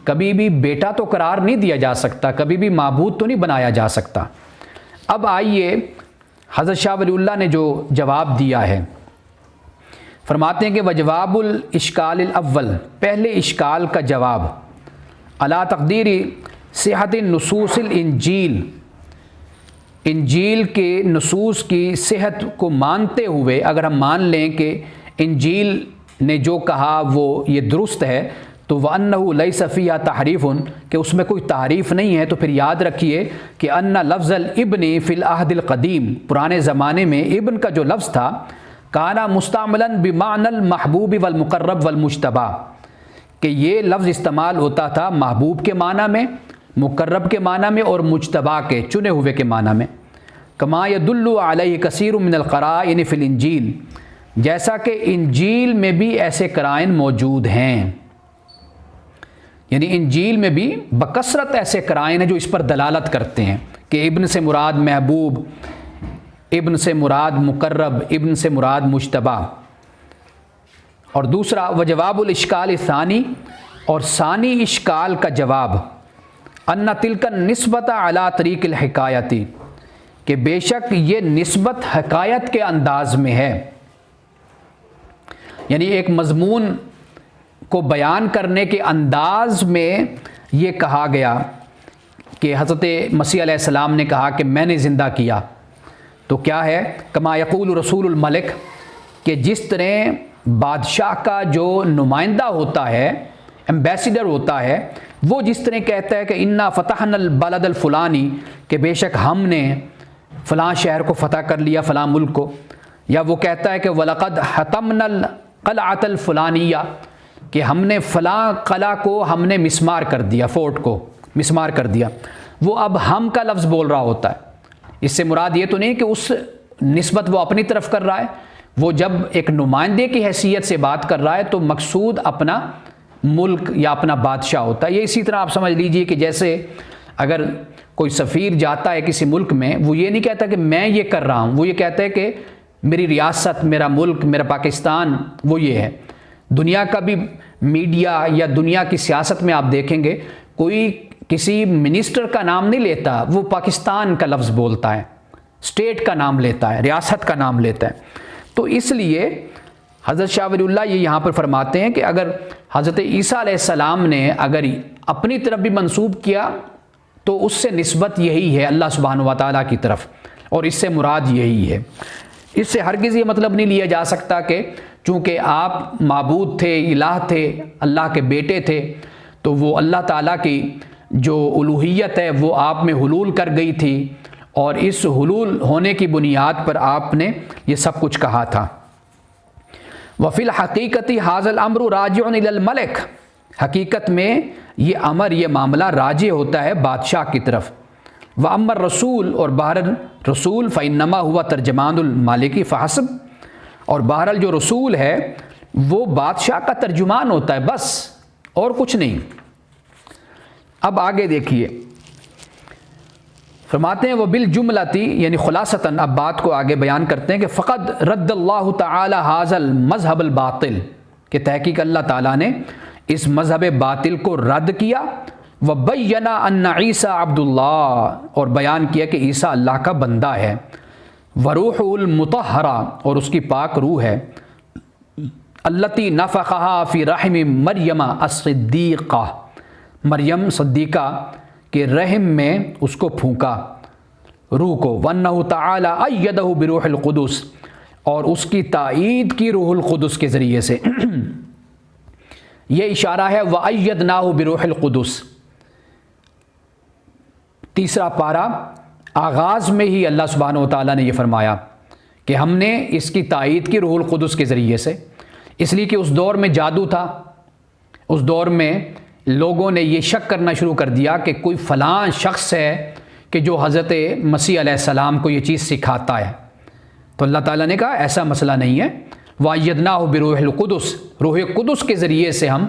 کبھی بھی بیٹا تو قرار نہیں دیا جا سکتا، کبھی بھی معبود تو نہیں بنایا جا سکتا۔ اب آئیے حضرت شاہ ولی اللہ نے جو جواب دیا ہے، فرماتے ہیں کہ وجواب الاشکال الاول، پہلے اشکال کا جواب، علی تقدیر صحت نصوص الانجیل، انجیل کے نصوص کی صحت کو مانتے ہوئے اگر ہم مان لیں کہ انجیل نے جو کہا وہ یہ درست ہے، تو وَأَنَّهُ لَيْسَ فِيهَا تَحْرِيفٌ، کہ اس میں کوئی تحریف نہیں ہے، تو پھر یاد رکھیے کہ أَنَّ لفظ الابن فی العہد القدیم، پرانے زمانے میں ابن کا جو لفظ تھا، کانا مستعملاً بمعنى المحبوب والمقرب والمجتبی، کہ یہ لفظ استعمال ہوتا تھا محبوب کے معنی میں، مقرب کے معنی میں اور مجتبی کے چنے ہوئے کے معنی میں۔ کما یدل علیہ کثیر من القرائن فی الانجیل، جیسا کہ انجیل میں بھی ایسے قرائن موجود ہیں، یعنی انجیل میں بھی بکثرت ایسے قرائن ہیں جو اس پر دلالت کرتے ہیں کہ ابن سے مراد محبوب، ابن سے مراد مقرب، ابن سے مراد مجتبی۔ اور دوسرا وجواب الاشکال الثانی، اور ثانی اشکال کا جواب، ان تلک النسبۃ علی طریق الحکایتی، کہ بے شک یہ نسبت حکایت کے انداز میں ہے، یعنی ایک مضمون کو بیان کرنے کے انداز میں یہ کہا گیا کہ حضرت مسیح علیہ السلام نے کہا کہ میں نے زندہ کیا، تو کیا ہے؟ کما یقول رسول الملک، کہ جس طرح بادشاہ کا جو نمائندہ ہوتا ہے، ایمبیسیڈر ہوتا ہے، وہ جس طرح کہتا ہے کہ انا فتحنا البلد الفلانی، کہ بے شک ہم نے فلاں شہر کو فتح کر لیا، فلاں ملک کو، یا وہ کہتا ہے کہ وَلَقَدْ حَتَمْنَا الْقَلْعَةَ الْفُلَانِيَّةَ، کہ ہم نے فلاں قلعہ کو ہم نے مسمار کر دیا، فورٹ کو مسمار کر دیا، وہ اب ہم کا لفظ بول رہا ہوتا ہے۔ اس سے مراد یہ تو نہیں کہ اس نسبت وہ اپنی طرف کر رہا ہے، وہ جب ایک نمائندے کی حیثیت سے بات کر رہا ہے تو مقصود اپنا ملک یا اپنا بادشاہ ہوتا ہے۔ یہ اسی طرح آپ سمجھ لیجئے کہ جیسے اگر کوئی سفیر جاتا ہے کسی ملک میں، وہ یہ نہیں کہتا کہ میں یہ کر رہا ہوں، وہ یہ کہتا ہے کہ میری ریاست، میرا ملک، میرا پاکستان، وہ یہ ہے۔ دنیا کا بھی میڈیا یا دنیا کی سیاست میں آپ دیکھیں گے، کوئی کسی منسٹر کا نام نہیں لیتا، وہ پاکستان کا لفظ بولتا ہے، اسٹیٹ کا نام لیتا ہے، ریاست کا نام لیتا ہے۔ تو اس لیے حضرت شاہ ولی اللہ یہ یہاں پر فرماتے ہیں کہ اگر حضرت عیسیٰ علیہ السلام نے اگر اپنی طرف بھی منسوب کیا تو اس سے نسبت یہی ہے اللہ سبحانہ و تعالیٰ کی طرف، اور اس سے مراد یہی ہے۔ اس سے ہرگز یہ مطلب نہیں لیا جا سکتا کہ چونکہ آپ معبود تھے، الہ تھے، اللہ کے بیٹے تھے، تو وہ اللہ تعالیٰ کی جو الوہیت ہے وہ آپ میں حلول کر گئی تھی، اور اس حلول ہونے کی بنیاد پر آپ نے یہ سب کچھ کہا تھا۔ وفی الحقیقت ھذا الامر راجع الی الملک، حقیقت میں یہ امر، یہ معاملہ راجع ہوتا ہے بادشاہ کی طرف۔ واما الرسول، اور بہرحال رسول، فانما ہوا ترجمان المالکی فحسب، اور بہرحال جو رسول ہے وہ بادشاہ کا ترجمان ہوتا ہے بس، اور کچھ نہیں۔ اب آگے دیکھیے، فرماتے ہیں وہ بالجملتی، یعنی خلاصتاً اب بات کو آگے بیان کرتے ہیں کہ فقد رد اللہ تعالی ھذا المذہب الباطل، کہ تحقیق اللہ تعالیٰ نے اس مذہب باطل کو رد کیا، وبین ان عیسیٰ عبد اللہ، اور بیان کیا کہ عیسیٰ اللہ کا بندہ ہے، وروح المطہرہ، اور اس کی پاک روح ہے، التی نفخہا فی رحم مریم الصدیقہ، مریم صدیقہ کے رحم میں اس کو پھونکا روح کو، وَأَنَّهُ تَعَالَى أَيَّدَهُ بِرُوحِ الْقُدُسِ، اور اس کی تائید کی روح القدس کے ذریعے سے۔ یہ اشارہ ہے وَأَيَّدْنَاهُ بِرُوحِ الْقُدُسِ، تیسرا پارہ آغاز میں ہی اللہ سبحانہ وتعالیٰ نے یہ فرمایا کہ ہم نے اس کی تائید کی روح القدس کے ذریعے سے، اس لیے کہ اس دور میں جادو تھا، اس دور میں لوگوں نے یہ شک کرنا شروع کر دیا کہ کوئی فلاں شخص ہے کہ جو حضرت مسیح علیہ السلام کو یہ چیز سکھاتا ہے، تو اللہ تعالیٰ نے کہا ایسا مسئلہ نہیں ہے، وَأَيَّدْنَاهُ بِرُوحِ الْقُدُسِ، روح قدس کے ذریعے سے ہم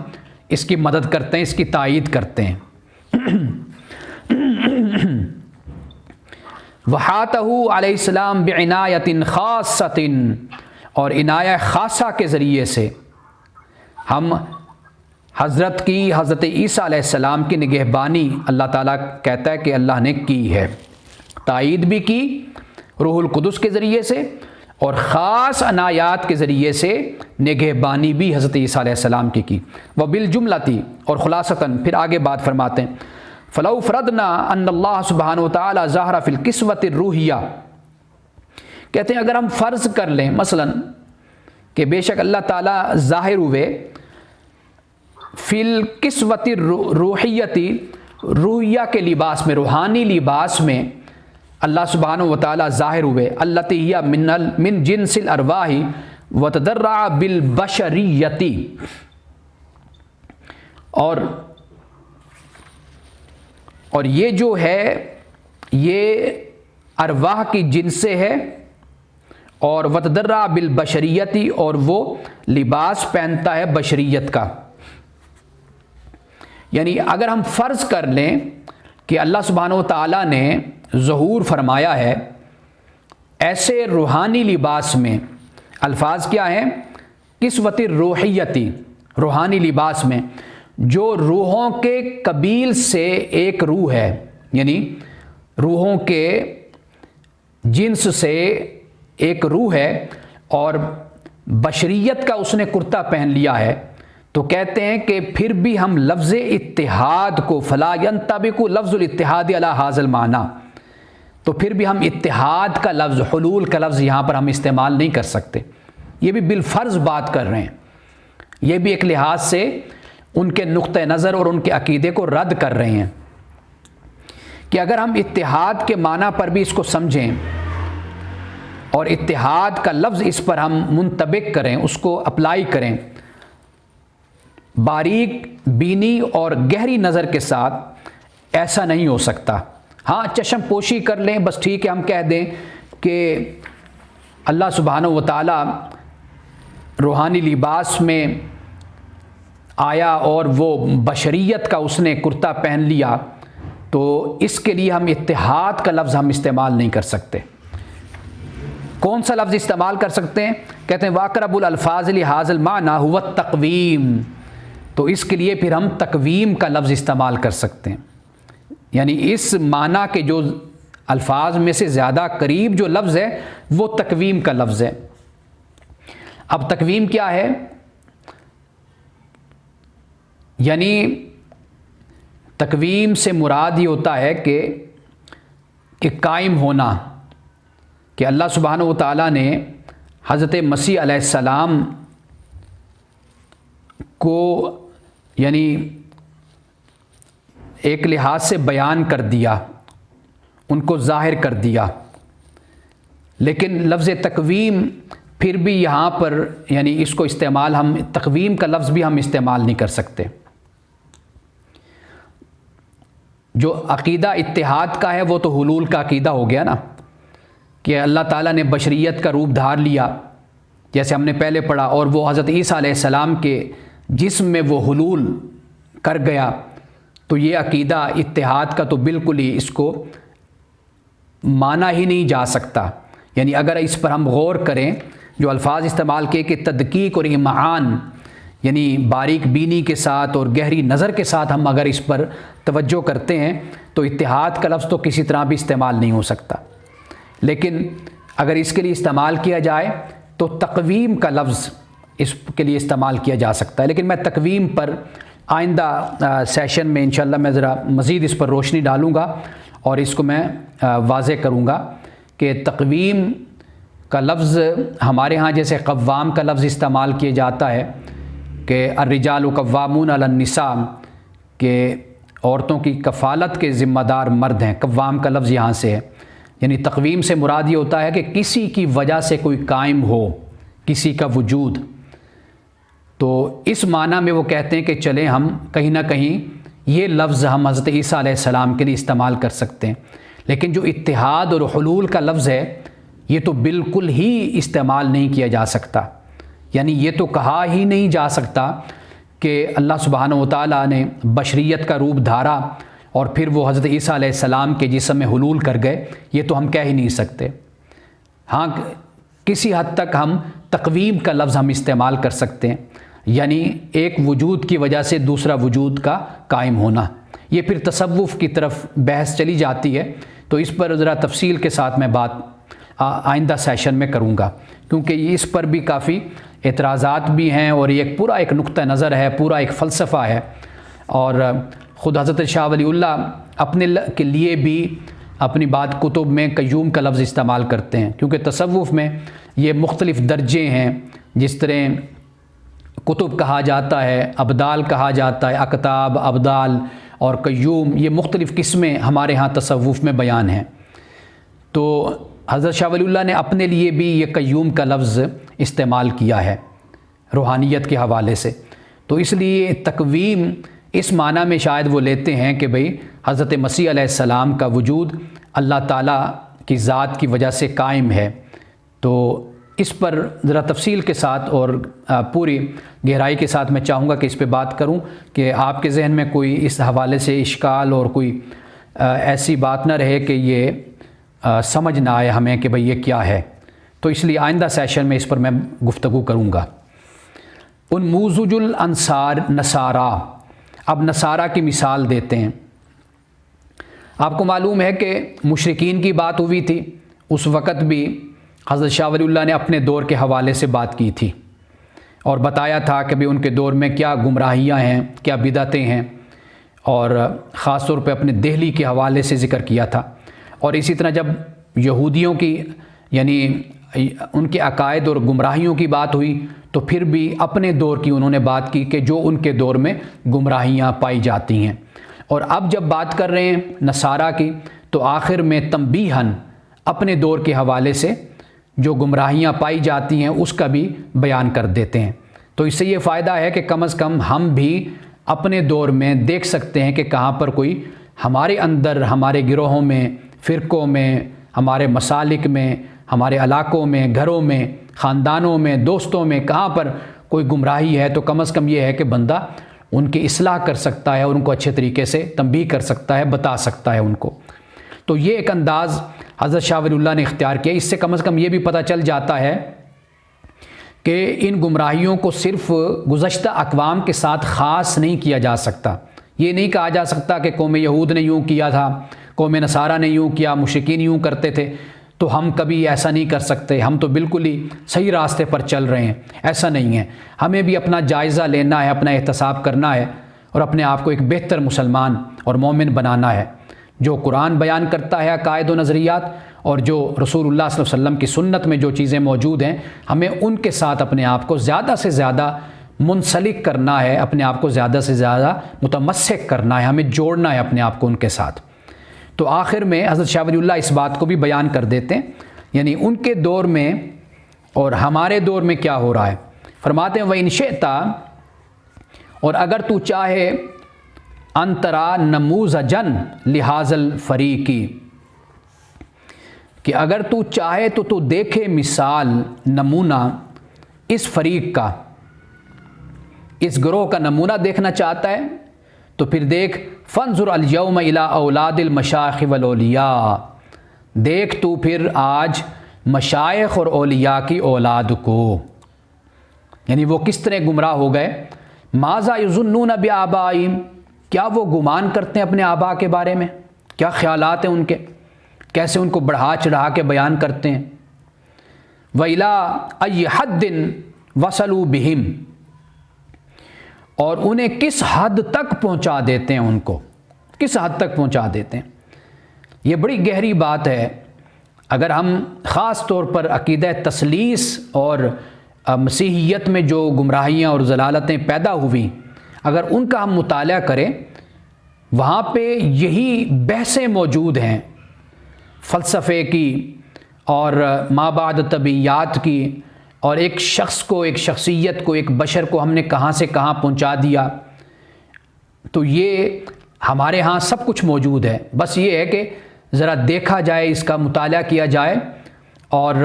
اس کی مدد کرتے ہیں، اس کی تائید کرتے ہیں۔ وَحَاتَهُ علیہ السلام بِعِنَایَةٍ خَاصَّةٍ، اور عنایہ خاصہ کے ذریعے سے ہم حضرت عیسیٰ علیہ السلام کی نگہبانی اللہ تعالیٰ کہتا ہے کہ اللہ نے کی ہے، تائید بھی کی روح القدس کے ذریعے سے، اور خاص عنایات کے ذریعے سے نگہبانی بھی حضرت عیسیٰ علیہ السلام کی۔ وبالجملتی، اور خلاصتاً پھر آگے بات فرماتے ہیں، فلو فرضنا ان اللہ سبحانہ وتعالی ظاہر فی القسوۃ الروحیہ، کہتے ہیں اگر ہم فرض کر لیں مثلاً کہ بے شک اللہ تعالیٰ ظاہر ہوئے فی القسوۃ الروحیتی، روحیہ کے لباس میں، روحانی لباس میں اللہ سبحانہ وتعالی ظاہر ہوئے، التی ہی من جنس الارواح وتدرع بالبشریتی، اور یہ جو ہے یہ ارواح کی جن سے ہے، اور وتدرع بالبشریتی، اور وہ لباس پہنتا ہے بشریت کا۔ یعنی اگر ہم فرض کر لیں کہ اللہ سبحانہ و تعالیٰ نے ظہور فرمایا ہے ایسے روحانی لباس میں، الفاظ کیا ہیں؟ کسوت روحیتی، روحانی لباس میں، جو روحوں کے قبیل سے ایک روح ہے، یعنی روحوں کے جنس سے ایک روح ہے اور بشریت کا اس نے کرتا پہن لیا ہے، تو کہتے ہیں کہ پھر بھی ہم لفظ اتحاد کو فلا ينطبق لفظ الاتحاد علی ھذا المعنی، تو پھر بھی ہم اتحاد کا لفظ، حلول کا لفظ یہاں پر ہم استعمال نہیں کر سکتے۔ یہ بھی بالفرض بات کر رہے ہیں، یہ بھی ایک لحاظ سے ان کے نقطہ نظر اور ان کے عقیدے کو رد کر رہے ہیں کہ اگر ہم اتحاد کے معنی پر بھی اس کو سمجھیں اور اتحاد کا لفظ اس پر ہم منطبق کریں، اس کو اپلائی کریں باریک بینی اور گہری نظر کے ساتھ، ایسا نہیں ہو سکتا۔ ہاں چشم پوشی کر لیں، بس ٹھیک ہے، ہم کہہ دیں کہ اللہ سبحانہ و تعالی روحانی لباس میں آیا اور وہ بشریت کا اس نے کرتا پہن لیا، تو اس کے لیے ہم اتحاد کا لفظ ہم استعمال نہیں کر سکتے۔ کون سا لفظ استعمال کر سکتے ہیں؟ کہتے ہیں واقرب الالفاظ لہذا المعنی هو التقویم، تو اس کے لیے پھر ہم تقویم کا لفظ استعمال کر سکتے ہیں، یعنی اس معنی کے جو الفاظ میں سے زیادہ قریب جو لفظ ہے وہ تقویم کا لفظ ہے۔ اب تقویم کیا ہے؟ یعنی تقویم سے مراد یہ ہوتا ہے کہ قائم ہونا، کہ اللہ سبحانہ و تعالیٰ نے حضرت مسیح علیہ السلام کو یعنی ایک لحاظ سے بیان کر دیا، ان کو ظاہر کر دیا، لیکن لفظ تقویم پھر بھی یہاں پر یعنی اس کو استعمال ہم تقویم کا لفظ بھی ہم استعمال نہیں کر سکتے۔ جو عقیدہ اتحاد کا ہے وہ تو حلول کا عقیدہ ہو گیا نا، کہ اللہ تعالیٰ نے بشریت کا روپ دھار لیا جیسے ہم نے پہلے پڑھا، اور وہ حضرت عیسیٰ علیہ السلام کے جسم میں وہ حلول کر گیا، تو یہ عقیدہ اتحاد کا تو بالکل ہی اس کو مانا ہی نہیں جا سکتا۔ یعنی اگر اس پر ہم غور کریں، جو الفاظ استعمال کیے کہ تدقیق اور امعان، یعنی باریک بینی کے ساتھ اور گہری نظر کے ساتھ ہم اگر اس پر توجہ کرتے ہیں تو اتحاد کا لفظ تو کسی طرح بھی استعمال نہیں ہو سکتا، لیکن اگر اس کے لیے استعمال کیا جائے تو تقویم کا لفظ اس کے لیے استعمال کیا جا سکتا ہے۔ لیکن میں تقویم پر آئندہ سیشن میں انشاءاللہ میں ذرا مزید اس پر روشنی ڈالوں گا اور اس کو میں واضح کروں گا کہ تقویم کا لفظ ہمارے ہاں جیسے قوام کا لفظ استعمال کیا جاتا ہے کہ الرجال قوامون علی النساء، کہ عورتوں کی کفالت کے ذمہ دار مرد ہیں، قوام کا لفظ یہاں سے ہے۔ یعنی تقویم سے مراد یہ ہوتا ہے کہ کسی کی وجہ سے کوئی قائم ہو، کسی کا وجود، تو اس معنی میں وہ کہتے ہیں کہ چلیں ہم کہیں نہ کہیں یہ لفظ ہم حضرت عیسیٰ علیہ السلام کے لیے استعمال کر سکتے ہیں، لیکن جو اتحاد اور حلول کا لفظ ہے یہ تو بالکل ہی استعمال نہیں کیا جا سکتا۔ یعنی یہ تو کہا ہی نہیں جا سکتا کہ اللہ سبحانہ و تعالیٰ نے بشریت کا روپ دھارا اور پھر وہ حضرت عیسیٰ علیہ السلام کے جسم میں حلول کر گئے، یہ تو ہم کہہ ہی نہیں سکتے۔ ہاں کسی حد تک ہم تقویم کا لفظ ہم استعمال کر سکتے ہیں، یعنی ایک وجود کی وجہ سے دوسرا وجود کا قائم ہونا۔ یہ پھر تصوف کی طرف بحث چلی جاتی ہے، تو اس پر ذرا تفصیل کے ساتھ میں بات آئندہ سیشن میں کروں گا، کیونکہ اس پر بھی کافی اعتراضات بھی ہیں اور یہ پورا ایک نقطہ نظر ہے، پورا ایک فلسفہ ہے، اور خود حضرت شاہ ولی اللہ اپنے کے لیے بھی اپنی بات کتب میں قیوم کا لفظ استعمال کرتے ہیں، کیونکہ تصوف میں یہ مختلف درجے ہیں، جس طرح کتب کہا جاتا ہے، ابدال کہا جاتا ہے، اقطاب، ابدال اور قیوم، یہ مختلف قسمیں ہمارے ہاں تصوف میں بیان ہیں۔ تو حضرت شاہ ولی اللہ نے اپنے لیے بھی یہ قیوم کا لفظ استعمال کیا ہے روحانیت کے حوالے سے، تو اس لیے تقویم اس معنی میں شاید وہ لیتے ہیں کہ بھئی حضرت مسیح علیہ السلام کا وجود اللہ تعالیٰ کی ذات کی وجہ سے قائم ہے۔ تو اس پر ذرا تفصیل کے ساتھ اور پوری گہرائی کے ساتھ میں چاہوں گا کہ اس پہ بات کروں کہ آپ کے ذہن میں کوئی اس حوالے سے اشکال اور کوئی ایسی بات نہ رہے کہ یہ سمجھ نہ آئے ہمیں کہ بھئی یہ کیا ہے۔ تو اس لیے آئندہ سیشن میں اس پر میں گفتگو کروں گا۔ انموذج الانصار نصارہ، اب نصارہ کی مثال دیتے ہیں۔ آپ کو معلوم ہے کہ مشرکین کی بات ہوئی تھی، اس وقت بھی حضرت شاہ ولی اللہ نے اپنے دور کے حوالے سے بات کی تھی اور بتایا تھا کہ ان کے دور میں کیا گمراہیاں ہیں، کیا بدعتیں ہیں، اور خاص طور پہ اپنے دہلی کے حوالے سے ذکر کیا تھا۔ اور اسی طرح جب یہودیوں کی یعنی ان کے عقائد اور گمراہیوں کی بات ہوئی تو پھر بھی اپنے دور کی انہوں نے بات کی کہ جو ان کے دور میں گمراہیاں پائی جاتی ہیں۔ اور اب جب بات کر رہے ہیں نصارہ کی تو آخر میں تنبیہاً اپنے دور کے حوالے سے جو گمراہیاں پائی جاتی ہیں اس کا بھی بیان کر دیتے ہیں۔ تو اس سے یہ فائدہ ہے کہ کم از کم ہم بھی اپنے دور میں دیکھ سکتے ہیں کہ کہاں پر کوئی ہمارے اندر، ہمارے گروہوں میں، فرقوں میں، ہمارے مسالک میں، ہمارے علاقوں میں، گھروں میں، خاندانوں میں، دوستوں میں کہاں پر کوئی گمراہی ہے تو کم از کم یہ ہے کہ بندہ ان کی اصلاح کر سکتا ہے اور ان کو اچھے طریقے سے تنبیہ کر سکتا ہے، بتا سکتا ہے ان کو۔ تو یہ ایک انداز حضرت شاہ ولی اللہ نے اختیار کیا۔ اس سے کم از کم یہ بھی پتہ چل جاتا ہے کہ ان گمراہیوں کو صرف گزشتہ اقوام کے ساتھ خاص نہیں کیا جا سکتا۔ یہ نہیں کہا جا سکتا کہ قوم یہود نے یوں کیا تھا، قوم نصارہ نے یوں کیا، مشرکین یوں کرتے تھے تو ہم کبھی ایسا نہیں کر سکتے، ہم تو بالکل ہی صحیح راستے پر چل رہے ہیں۔ ایسا نہیں ہے، ہمیں بھی اپنا جائزہ لینا ہے، اپنا احتساب کرنا ہے اور اپنے آپ کو ایک بہتر مسلمان اور مومن بنانا ہے، جو قرآن بیان کرتا ہے عقائد و نظریات اور جو رسول اللہ صلی اللہ علیہ وسلم کی سنت میں جو چیزیں موجود ہیں ہمیں ان کے ساتھ اپنے آپ کو زیادہ سے زیادہ منسلک کرنا ہے، اپنے آپ کو زیادہ سے زیادہ متمسک کرنا ہے، ہمیں جوڑنا ہے اپنے آپ کو ان کے ساتھ۔ تو آخر میں حضرت شاہ ولی اللہ اس بات کو بھی بیان کر دیتے ہیں، یعنی ان کے دور میں اور ہمارے دور میں کیا ہو رہا ہے۔ فرماتے ہیں وَإِن شِئْتَ، اور اگر تو چاہے، انترا نموذجن لہذا الفریقی، کہ اگر تو چاہے تو دیکھے مثال، نمونہ اس فریق کا، اس گروہ کا نمونہ دیکھنا چاہتا ہے تو پھر دیکھ فانظر الیوم الی اولاد المشائخ والاولیاء، دیکھ تو پھر آج مشائخ اور اولیاء کی اولاد کو، یعنی وہ کس طرح گمراہ ہو گئے۔ ماذا یظنون بآبائہم، کیا وہ گمان کرتے ہیں اپنے آبا کے بارے میں، کیا خیالات ہیں ان کے، کیسے ان کو بڑھا چڑھا کے بیان کرتے ہیں۔ وَإِلَىٰ أَيِّ حَدٍّ وَصَلُوا بِهِمْ، اور انہیں کس حد تک پہنچا دیتے ہیں، ان کو کس حد تک پہنچا دیتے ہیں۔ یہ بڑی گہری بات ہے۔ اگر ہم خاص طور پر عقیدہ تثلیث اور مسیحیت میں جو گمراہیاں اور ضلالتیں پیدا ہوئیں اگر ان کا ہم مطالعہ کریں، وہاں پہ یہی بحثیں موجود ہیں، فلسفے کی اور ما بعد طبیعیات کی، اور ایک شخص کو، ایک شخصیت کو، ایک بشر کو ہم نے کہاں سے کہاں پہنچا دیا۔ تو یہ ہمارے ہاں سب کچھ موجود ہے، بس یہ ہے کہ ذرا دیکھا جائے، اس کا مطالعہ کیا جائے اور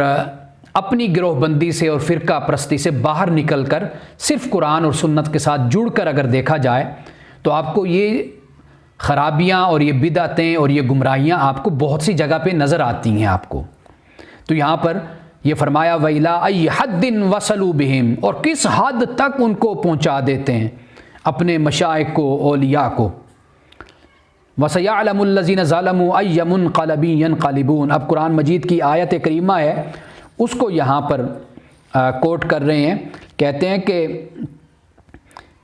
اپنی گروہ بندی سے اور فرقہ پرستی سے باہر نکل کر صرف قرآن اور سنت کے ساتھ جڑ کر اگر دیکھا جائے تو آپ کو یہ خرابیاں اور یہ بدعتیں اور یہ گمراہیاں آپ کو بہت سی جگہ پہ نظر آتی ہیں آپ کو۔ تو یہاں پر یہ فرمایا وَإِلَىٰ أَيِّ حَدٍّ وَصَلُوا بِهِمْ، اور کس حد تک ان کو پہنچا دیتے ہیں اپنے مشائخ کو، اولیاء کو۔ وَسَيَعْلَمُ الَّذِينَ ظَلَمُوا أَيَّ مُنْقَلَبٍ يَنْقَلِبُونَ، اب قرآن مجید کی آیت کریمہ ہے، اس کو یہاں پر کوٹ کر رہے ہیں، کہتے ہیں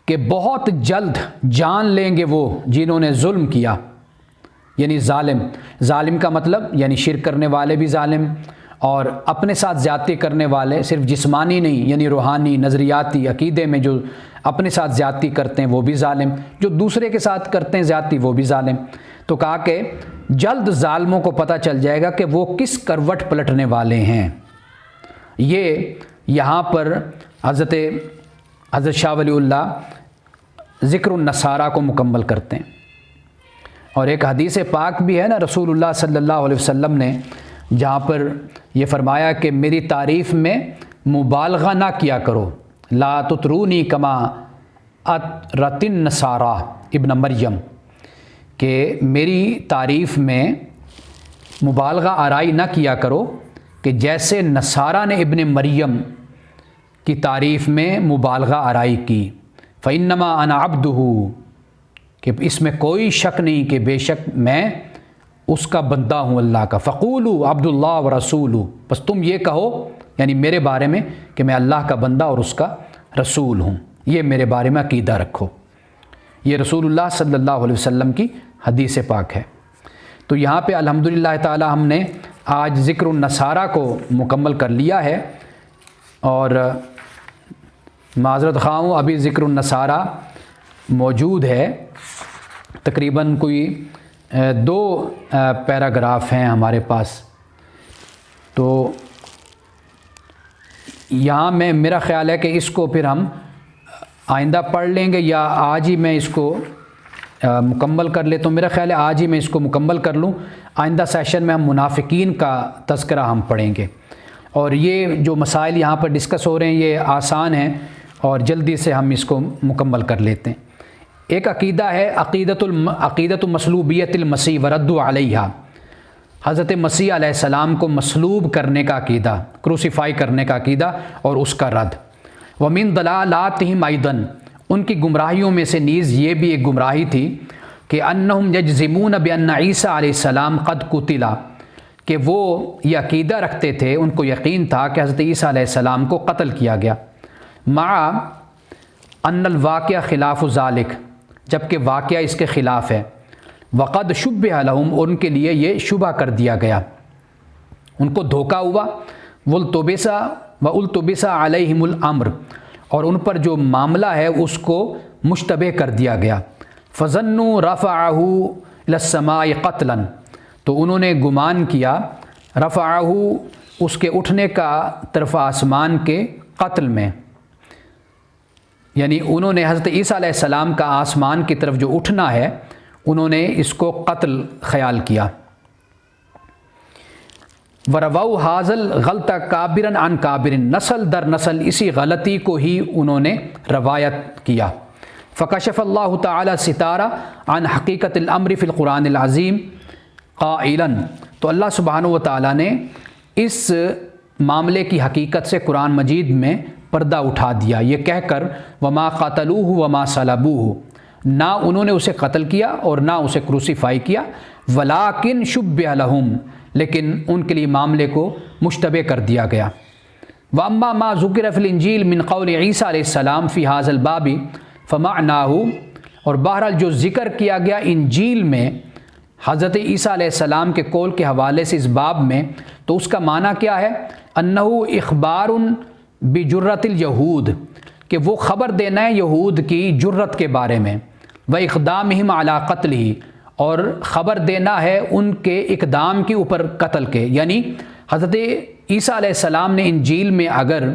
کہ بہت جلد جان لیں گے وہ جنہوں نے ظلم کیا، یعنی ظالم کا مطلب یعنی شرک کرنے والے بھی ظالم، اور اپنے ساتھ زیادتی کرنے والے صرف جسمانی نہیں یعنی روحانی، نظریاتی، عقیدے میں جو اپنے ساتھ زیادتی کرتے ہیں وہ بھی ظالم، جو دوسرے کے ساتھ کرتے ہیں زیادتی وہ بھی ظالم۔ تو کہا کہ جلد ظالموں کو پتہ چل جائے گا کہ وہ کس کروٹ پلٹنے والے ہیں۔ یہ یہاں پر حضرت شاہ ولی اللہ ذکر النصارہ کو مکمل کرتے ہیں، اور ایک حدیث پاک بھی ہے نا، رسول اللہ صلی اللہ علیہ وسلم نے جہاں پر یہ فرمایا کہ میری تعریف میں مبالغہ نہ کیا کرو، لا تطرونی کما اطرت النصارى ابن مریم، کہ میری تعریف میں مبالغہ آرائی نہ کیا کرو کہ جیسے نصارہ نے ابن مریم کی تعریف میں مبالغہ آرائی کی۔ فإنما أنا عبدہ، کہ اس میں کوئی شک نہیں کہ بے شک میں اس کا بندہ ہوں اللہ کا۔ فقولوا عبد اللہ ورسولہ، بس تم یہ کہو یعنی میرے بارے میں کہ میں اللہ کا بندہ اور اس کا رسول ہوں، یہ میرے بارے میں عقیدہ رکھو۔ یہ رسول اللہ صلی اللہ علیہ وسلم کی حدیث پاک ہے۔ تو یہاں پہ الحمدللہ تعالی ہم نے آج ذکر النصارہ کو مکمل کر لیا ہے، اور معذرت خواہ ہوں ابھی ذکر النصارہ موجود ہے، تقریباً کوئی 2 پیراگراف ہیں ہمارے پاس، تو یہاں میں میرا خیال ہے کہ اس کو پھر ہم آئندہ پڑھ لیں گے، یا آج ہی میں اس کو مکمل کر لیتا ہوں۔ میرا خیال ہے آج ہی میں اس کو مکمل کر لوں، آئندہ سیشن میں ہم منافقین کا تذکرہ ہم پڑھیں گے۔ اور یہ جو مسائل یہاں پر ڈسکس ہو رہے ہیں یہ آسان ہیں، اور جلدی سے ہم اس کو مکمل کر لیتے ہیں۔ ایک عقیدہ ہے عقیدۃ مصلوبیت المسیح ورد علیہا، حضرت مسیح علیہ السلام کو مصلوب کرنے کا عقیدہ، کروسیفائی کرنے کا عقیدہ اور اس کا رد۔ ومن ضلالاتہم ایضا، ان کی گمراہیوں میں سے نیز یہ بھی ایک گمراہی تھی کہ انہم یجزمون بان عیسیٰ علیہ السلام قد قتل، کہ وہ یہ عقیدہ رکھتے تھے، ان کو یقین تھا کہ حضرت عیسیٰ علیہ السلام کو قتل کیا گیا، مع ان الواقعہ خلاف ذالک، جبکہ واقعہ اس کے خلاف ہے، وقد شبہ لہم، اور ان کے لیے یہ شبہ کر دیا گیا، ان کو دھوکہ ہوا، والتبس علیہم الامر، اور ان پر جو معاملہ ہے اس کو مشتبہ کر دیا گیا، فظنوا رفعہ الی السماء قتلا، تو انہوں نے گمان کیا رفعہ، اس کے اٹھنے کا طرف آسمان کے قتل میں، یعنی انہوں نے حضرت عیسیٰ علیہ السلام کا آسمان کی طرف جو اٹھنا ہے انہوں نے اس کو قتل خیال کیا۔ وَرَوَوْا هَذَا الْغَلْطَ كَابِرًا عَنْ كَابِرٍ، نسل در نسل اسی غلطی کو ہی انہوں نے روایت کیا۔ فَكَشَفَ اللَّهُ تَعَالَى سِتَارَ عَنْ حَقِيقَةِ الْأَمْرِ فِي الْقُرْآنِ الْعَظِيمِ قَائِلًا، تو اللہ سبحانہ و تعالیٰ نے اس معاملے کی حقیقت سے قرآن مجید میں پردہ اٹھا دیا، یہ کہہ کر وما قتلوہ وما صلبوہ، نہ انہوں نے اسے قتل کیا اور نہ اسے کروسیفائی کیا، ولیکن شبہ لہم، لیکن ان کے لیے معاملے کو مشتبہ کر دیا گیا۔ واما ما ذکر فی الانجیل من قول عیسیٰ علیہ السلام فی ھذا الباب فمعناہ، اور بہرحال جو ذکر کیا گیا انجیل میں حضرت عیسیٰ علیہ السلام کے قول کے حوالے سے اس باب میں، تو اس کا معنی کیا ہے؟ انہ اخبار بجرت الیہود، کہ وہ خبر دینا ہے یہود کی جرت کے بارے میں، و اقدامہم علی قتلہ، اور خبر دینا ہے ان کے اقدام کے اوپر قتل کے، یعنی حضرت عیسیٰ علیہ السلام نے انجیل میں اگر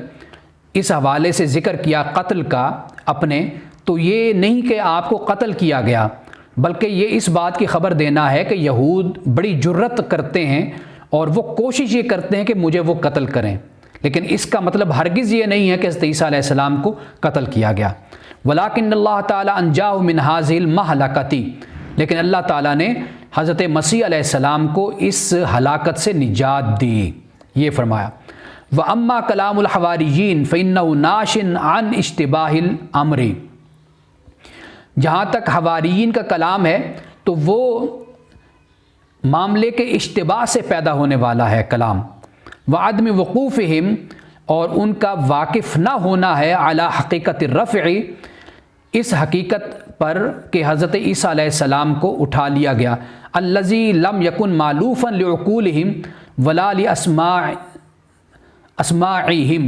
اس حوالے سے ذکر کیا قتل کا اپنے، تو یہ نہیں کہ آپ کو قتل کیا گیا، بلکہ یہ اس بات کی خبر دینا ہے کہ یہود بڑی جرت کرتے ہیں اور وہ کوشش یہ کرتے ہیں کہ مجھے وہ قتل کریں، لیکن اس کا مطلب ہرگز یہ نہیں ہے کہ حضرت عیسیٰ علیہ السلام کو قتل کیا گیا۔ ولیکن اللہ تعالیٰ انجاہ من ھذہ المہلکۃ، لیکن اللہ تعالیٰ نے حضرت مسیح علیہ السلام کو اس ہلاکت سے نجات دی، یہ فرمایا۔ وَأَمَّا كَلَامُ الْحَوَارِيِّينَ فَإِنَّهُ نَاشٍ عَنْ اشْتِبَاهِ الْأَمْرِ، جہاں تک حواریین کا کلام ہے تو وہ معاملے کے اشتباہ سے پیدا ہونے والا ہے کلام، وعدم وقوفہم، اور ان کا واقف نہ ہونا ہے علی حقیقت الرفع، اس حقیقت پر کہ حضرت عیسیٰ علیہ السلام کو اٹھا لیا گیا، الذی لم یکن معلوفا لعقولہم ولا لاسماعہم،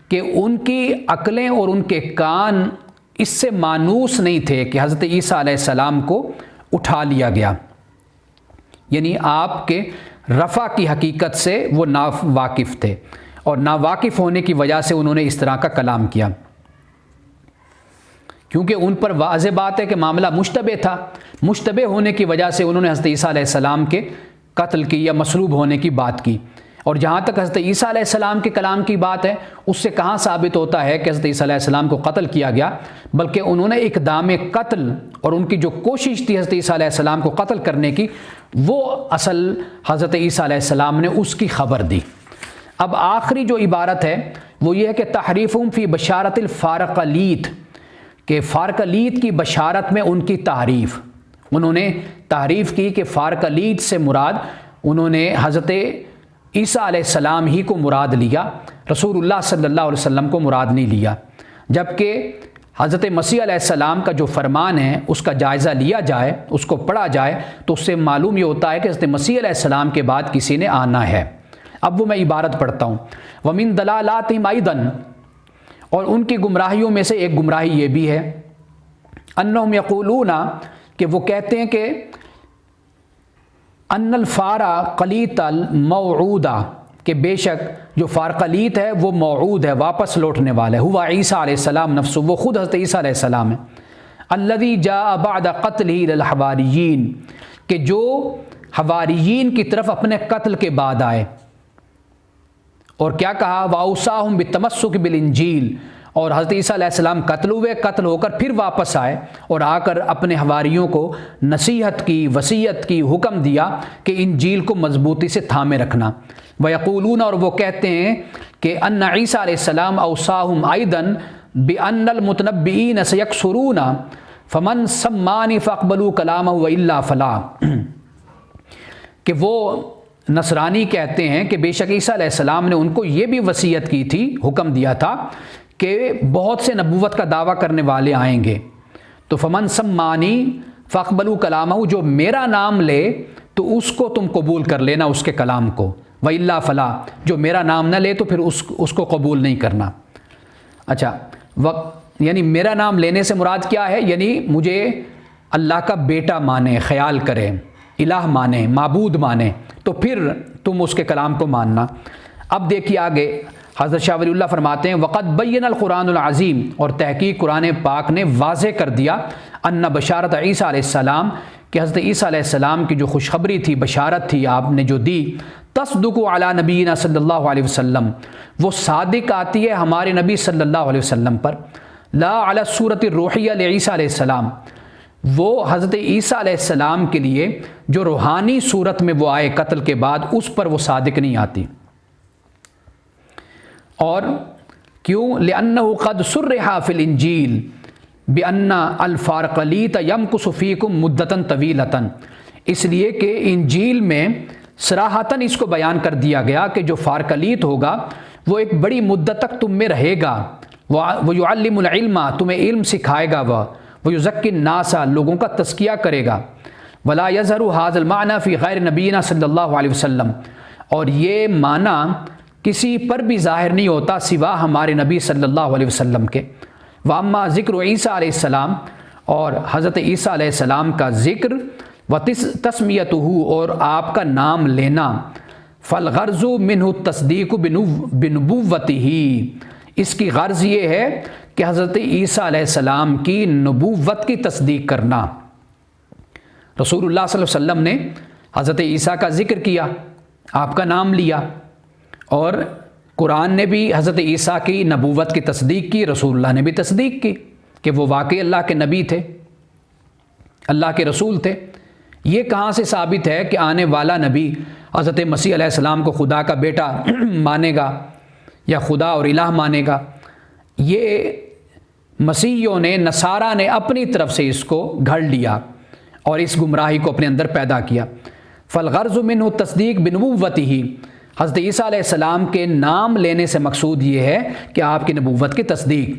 کہ ان کی عقلیں اور ان کے کان اس سے مانوس نہیں تھے کہ حضرت عیسیٰ علیہ السلام کو اٹھا لیا گیا، یعنی آپ کے رفع کی حقیقت سے وہ ناواقف تھے، اور ناواقف ہونے کی وجہ سے انہوں نے اس طرح کا کلام کیا، کیونکہ ان پر واضح بات ہے کہ معاملہ مشتبہ تھا، مشتبہ ہونے کی وجہ سے انہوں نے حضرت عیسیٰ علیہ السلام کے قتل کی یا مصلوب ہونے کی بات کی۔ اور جہاں تک حضرت عیسیٰ علیہ السلام کے کلام کی بات ہے، اس سے کہاں ثابت ہوتا ہے کہ حضرت عیسیٰ علیہ السلام کو قتل کیا گیا، بلکہ انہوں نے اقدام قتل اور ان کی جو کوشش تھی حضرت عیسیٰ علیہ السلام کو قتل کرنے کی، وہ اصل حضرت عیسیٰ علیہ السلام نے اس کی خبر دی۔ اب آخری جو عبارت ہے وہ یہ ہے کہ تحریفہم فی بشارت الفارقلیت، کہ فارقلیت کی بشارت میں ان کی تعریف، انہوں نے تعریف کی کہ فارقلیت سے مراد انہوں نے حضرت عیسیٰ علیہ السلام ہی کو مراد لیا، رسول اللہ صلی اللہ علیہ وسلم کو مراد نہیں لیا، جبکہ حضرت مسیح علیہ السلام کا جو فرمان ہے اس کا جائزہ لیا جائے، اس کو پڑھا جائے تو اس سے معلوم یہ ہوتا ہے کہ حضرت مسیح علیہ السلام کے بعد کسی نے آنا ہے۔ اب وہ میں عبارت پڑھتا ہوں، وَمِن دَلَالَاتِهِمْ أَيْضًا، اور ان کی گمراہیوں میں سے ایک گمراہی یہ بھی ہے، أَنَّهُمْ يَقُولُونَ، کہ وہ کہتے ہیں کہ ان الفارقلیت الموعودہ، کہ بے شک جو فارقلیت ہے وہ موعود ہے، واپس لوٹنے والا ہے، ہوا عیسیٰ علیہ السلام نفسہ، وہ خود حضرت عیسیٰ علیہ السلام ہے، الذی جاء بعد قتلہ للحواریین، کہ جو حواریین کی طرف اپنے قتل کے بعد آئے، اور کیا کہا، وَأَوْصَاهُمْ بِالتَّمَسُّكِ بِالْإِنْجِيلِ، اور حضرت عیسیٰ علیہ السلام قتل ہوئے، قتل ہو کر پھر واپس آئے اور آ کر اپنے حواریوں کو نصیحت کی، وصیت کی، حکم دیا کہ انجیل کو مضبوطی سے تھامے رکھنا۔ وَيَقُولُونَ، اور وہ کہتے ہیں کہ ان عیسیٰ علیہ السلام اوصاہم ایضاً بِأَنَّ الْمُتَنَبِّئِينَ سَيَكْثُرُونَ فَمَنْ سَمَّانِ فَاقْبَلُوا كَلَامَهُ وَإِلَّا فَلَا، کہ وہ نصرانی کہتے ہیں کہ بے شک عیسیٰ علیہ السلام نے ان کو یہ بھی وصیت کی تھی، حکم دیا تھا کہ بہت سے نبوت کا دعویٰ کرنے والے آئیں گے، تو فمن سمانی فاقبلوا کلامہ، جو میرا نام لے تو اس کو تم قبول کر لینا، اس کے کلام کو، وَإِلَّا فَلَا، جو میرا نام نہ لے تو پھر اس کو قبول نہیں کرنا۔ اچھا، یعنی میرا نام لینے سے مراد کیا ہے؟ یعنی مجھے اللہ کا بیٹا مانے، خیال کرے، الہ مانے، معبود مانے، تو پھر تم اس کے کلام کو ماننا۔ اب دیکھیے آگے حضرت شاہ ولی اللہ فرماتے ہیں، وقد بین القرآن العظیم، اور تحقیق قرآن پاک نے واضح کر دیا، ان بشارت عیسیٰ علیہ السلام، کہ حضرت عیسیٰ علیہ السلام کی جو خوشخبری تھی، بشارت تھی آپ نے جو دی، تصدق علی نبینا صلی اللہ علیہ وسلم، وہ صادق آتی ہے ہمارے نبی صلی اللہ علیہ وسلم پر، لا علی الصورت الروحیہ لعیسیٰ علیہ السلام، وہ حضرت عیسیٰ علیہ السلام کے لیے جو روحانی صورت میں وہ آئے قتل کے بعد، اس پر وہ صادق نہیں آتی۔ اور کیوں؟ لأنه قد صرح فی الانجیل بأن الفارقلیت یمکث فیکم مدتا طویلتا، اس لیے کہ انجیل میں صراحتاً اس کو بیان کر دیا گیا کہ جو فارقلیت ہوگا وہ ایک بڑی مدت تک تم میں رہے گا، وَيُعَلِّمُ الْعِلْمَ، تمہیں علم سکھائے گا، وَيُزَكِّي النَّاسَ، لوگوں کا تزکیہ کرے گا، وَلَا يَظْهَرُ هَذَا الْمَعْنَى فِي غَيْرِ نَبِيِّنَا صلی اللہ علیہ وسلم، اور یہ معنی کسی پر بھی ظاہر نہیں ہوتا سوا ہمارے نبی صلی اللہ علیہ وسلم کے۔ وَأَمَّا ذِكْرُ عیسیٰ علیہ السلام، اور حضرت عیسیٰ علیہ السلام کا ذکر، وَتَسْمِيَتُهُ، اور آپ کا نام لینا، فَالْغَرْضُ مِنْهُ التَّصْدِيقُ بِنُبُوَّتِهِ، اس کی غرض یہ ہے کہ حضرت عیسیٰ علیہ السلام کی نبوت کی تصدیق کرنا۔ رسول اللہ صلی اللہ علیہ وسلم نے حضرت عیسیٰ کا ذکر کیا، آپ کا نام لیا، اور قرآن نے بھی حضرت عیسیٰ کی نبوت کی تصدیق کی، رسول اللہ نے بھی تصدیق کی کہ وہ واقعی اللہ کے نبی تھے، اللہ کے رسول تھے۔ یہ کہاں سے ثابت ہے کہ آنے والا نبی حضرت مسیح علیہ السلام کو خدا کا بیٹا مانے گا یا خدا اور الہ مانے گا؟ یہ مسیحیوں نے، نصارہ نے اپنی طرف سے اس کو گھڑ لیا اور اس گمراہی کو اپنے اندر پیدا کیا۔ فالغرض منہ تصدیق بنبوتہ، حضرت عیسیٰ علیہ السلام کے نام لینے سے مقصود یہ ہے کہ آپ کی نبوت کی تصدیق،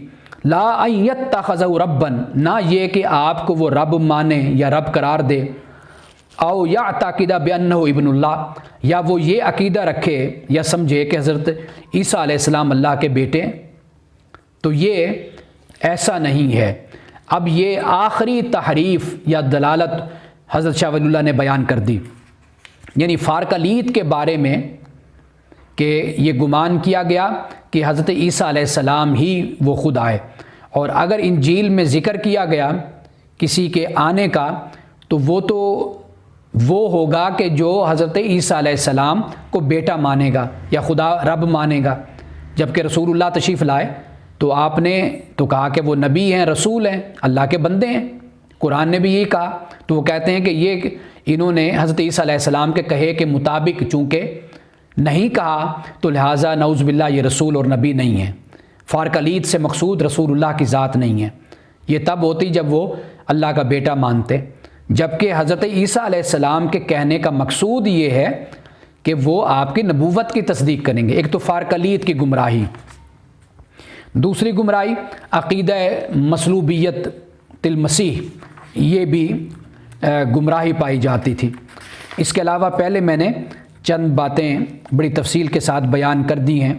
لا ان یتخذہ ربا، نہ یہ کہ آپ کو وہ رب مانے یا رب قرار دے، او یعتقد بانہ ابن اللہ، یا وہ یہ عقیدہ رکھے یا سمجھے کہ حضرت عیسیٰ علیہ السلام اللہ کے بیٹے، تو یہ ایسا نہیں ہے۔ اب یہ آخری تحریف یا دلالت حضرت شاہ ولی اللہ نے بیان کر دی، یعنی فارقلیت کے بارے میں کہ یہ گمان کیا گیا کہ حضرت عیسیٰ علیہ السلام ہی وہ خود آئے، اور اگر انجیل میں ذکر کیا گیا کسی کے آنے کا تو وہ تو وہ ہوگا کہ جو حضرت عیسیٰ علیہ السلام کو بیٹا مانے گا یا خدا رب مانے گا۔ جبکہ رسول اللہ تشریف لائے تو آپ نے تو کہا کہ وہ نبی ہیں، رسول ہیں، اللہ کے بندے ہیں، قرآن نے بھی یہی کہا۔ تو وہ کہتے ہیں کہ یہ انہوں نے حضرت عیسیٰ علیہ السلام کے کہے کے مطابق چونکہ نہیں کہا تو لہٰذا نعوذ باللہ یہ رسول اور نبی نہیں ہیں۔ فارقلید سے مقصود رسول اللہ کی ذات نہیں ہے، یہ تب ہوتی جب وہ اللہ کا بیٹا مانتے، جبکہ حضرت عیسیٰ علیہ السلام کے کہنے کا مقصود یہ ہے کہ وہ آپ کی نبوت کی تصدیق کریں گے۔ ایک تو فارقلید کی گمراہی، دوسری گمراہی عقیدہ مصلوبیت المسیح، یہ بھی گمراہی پائی جاتی تھی۔ اس کے علاوہ پہلے میں نے چند باتیں بڑی تفصیل کے ساتھ بیان کر دی ہیں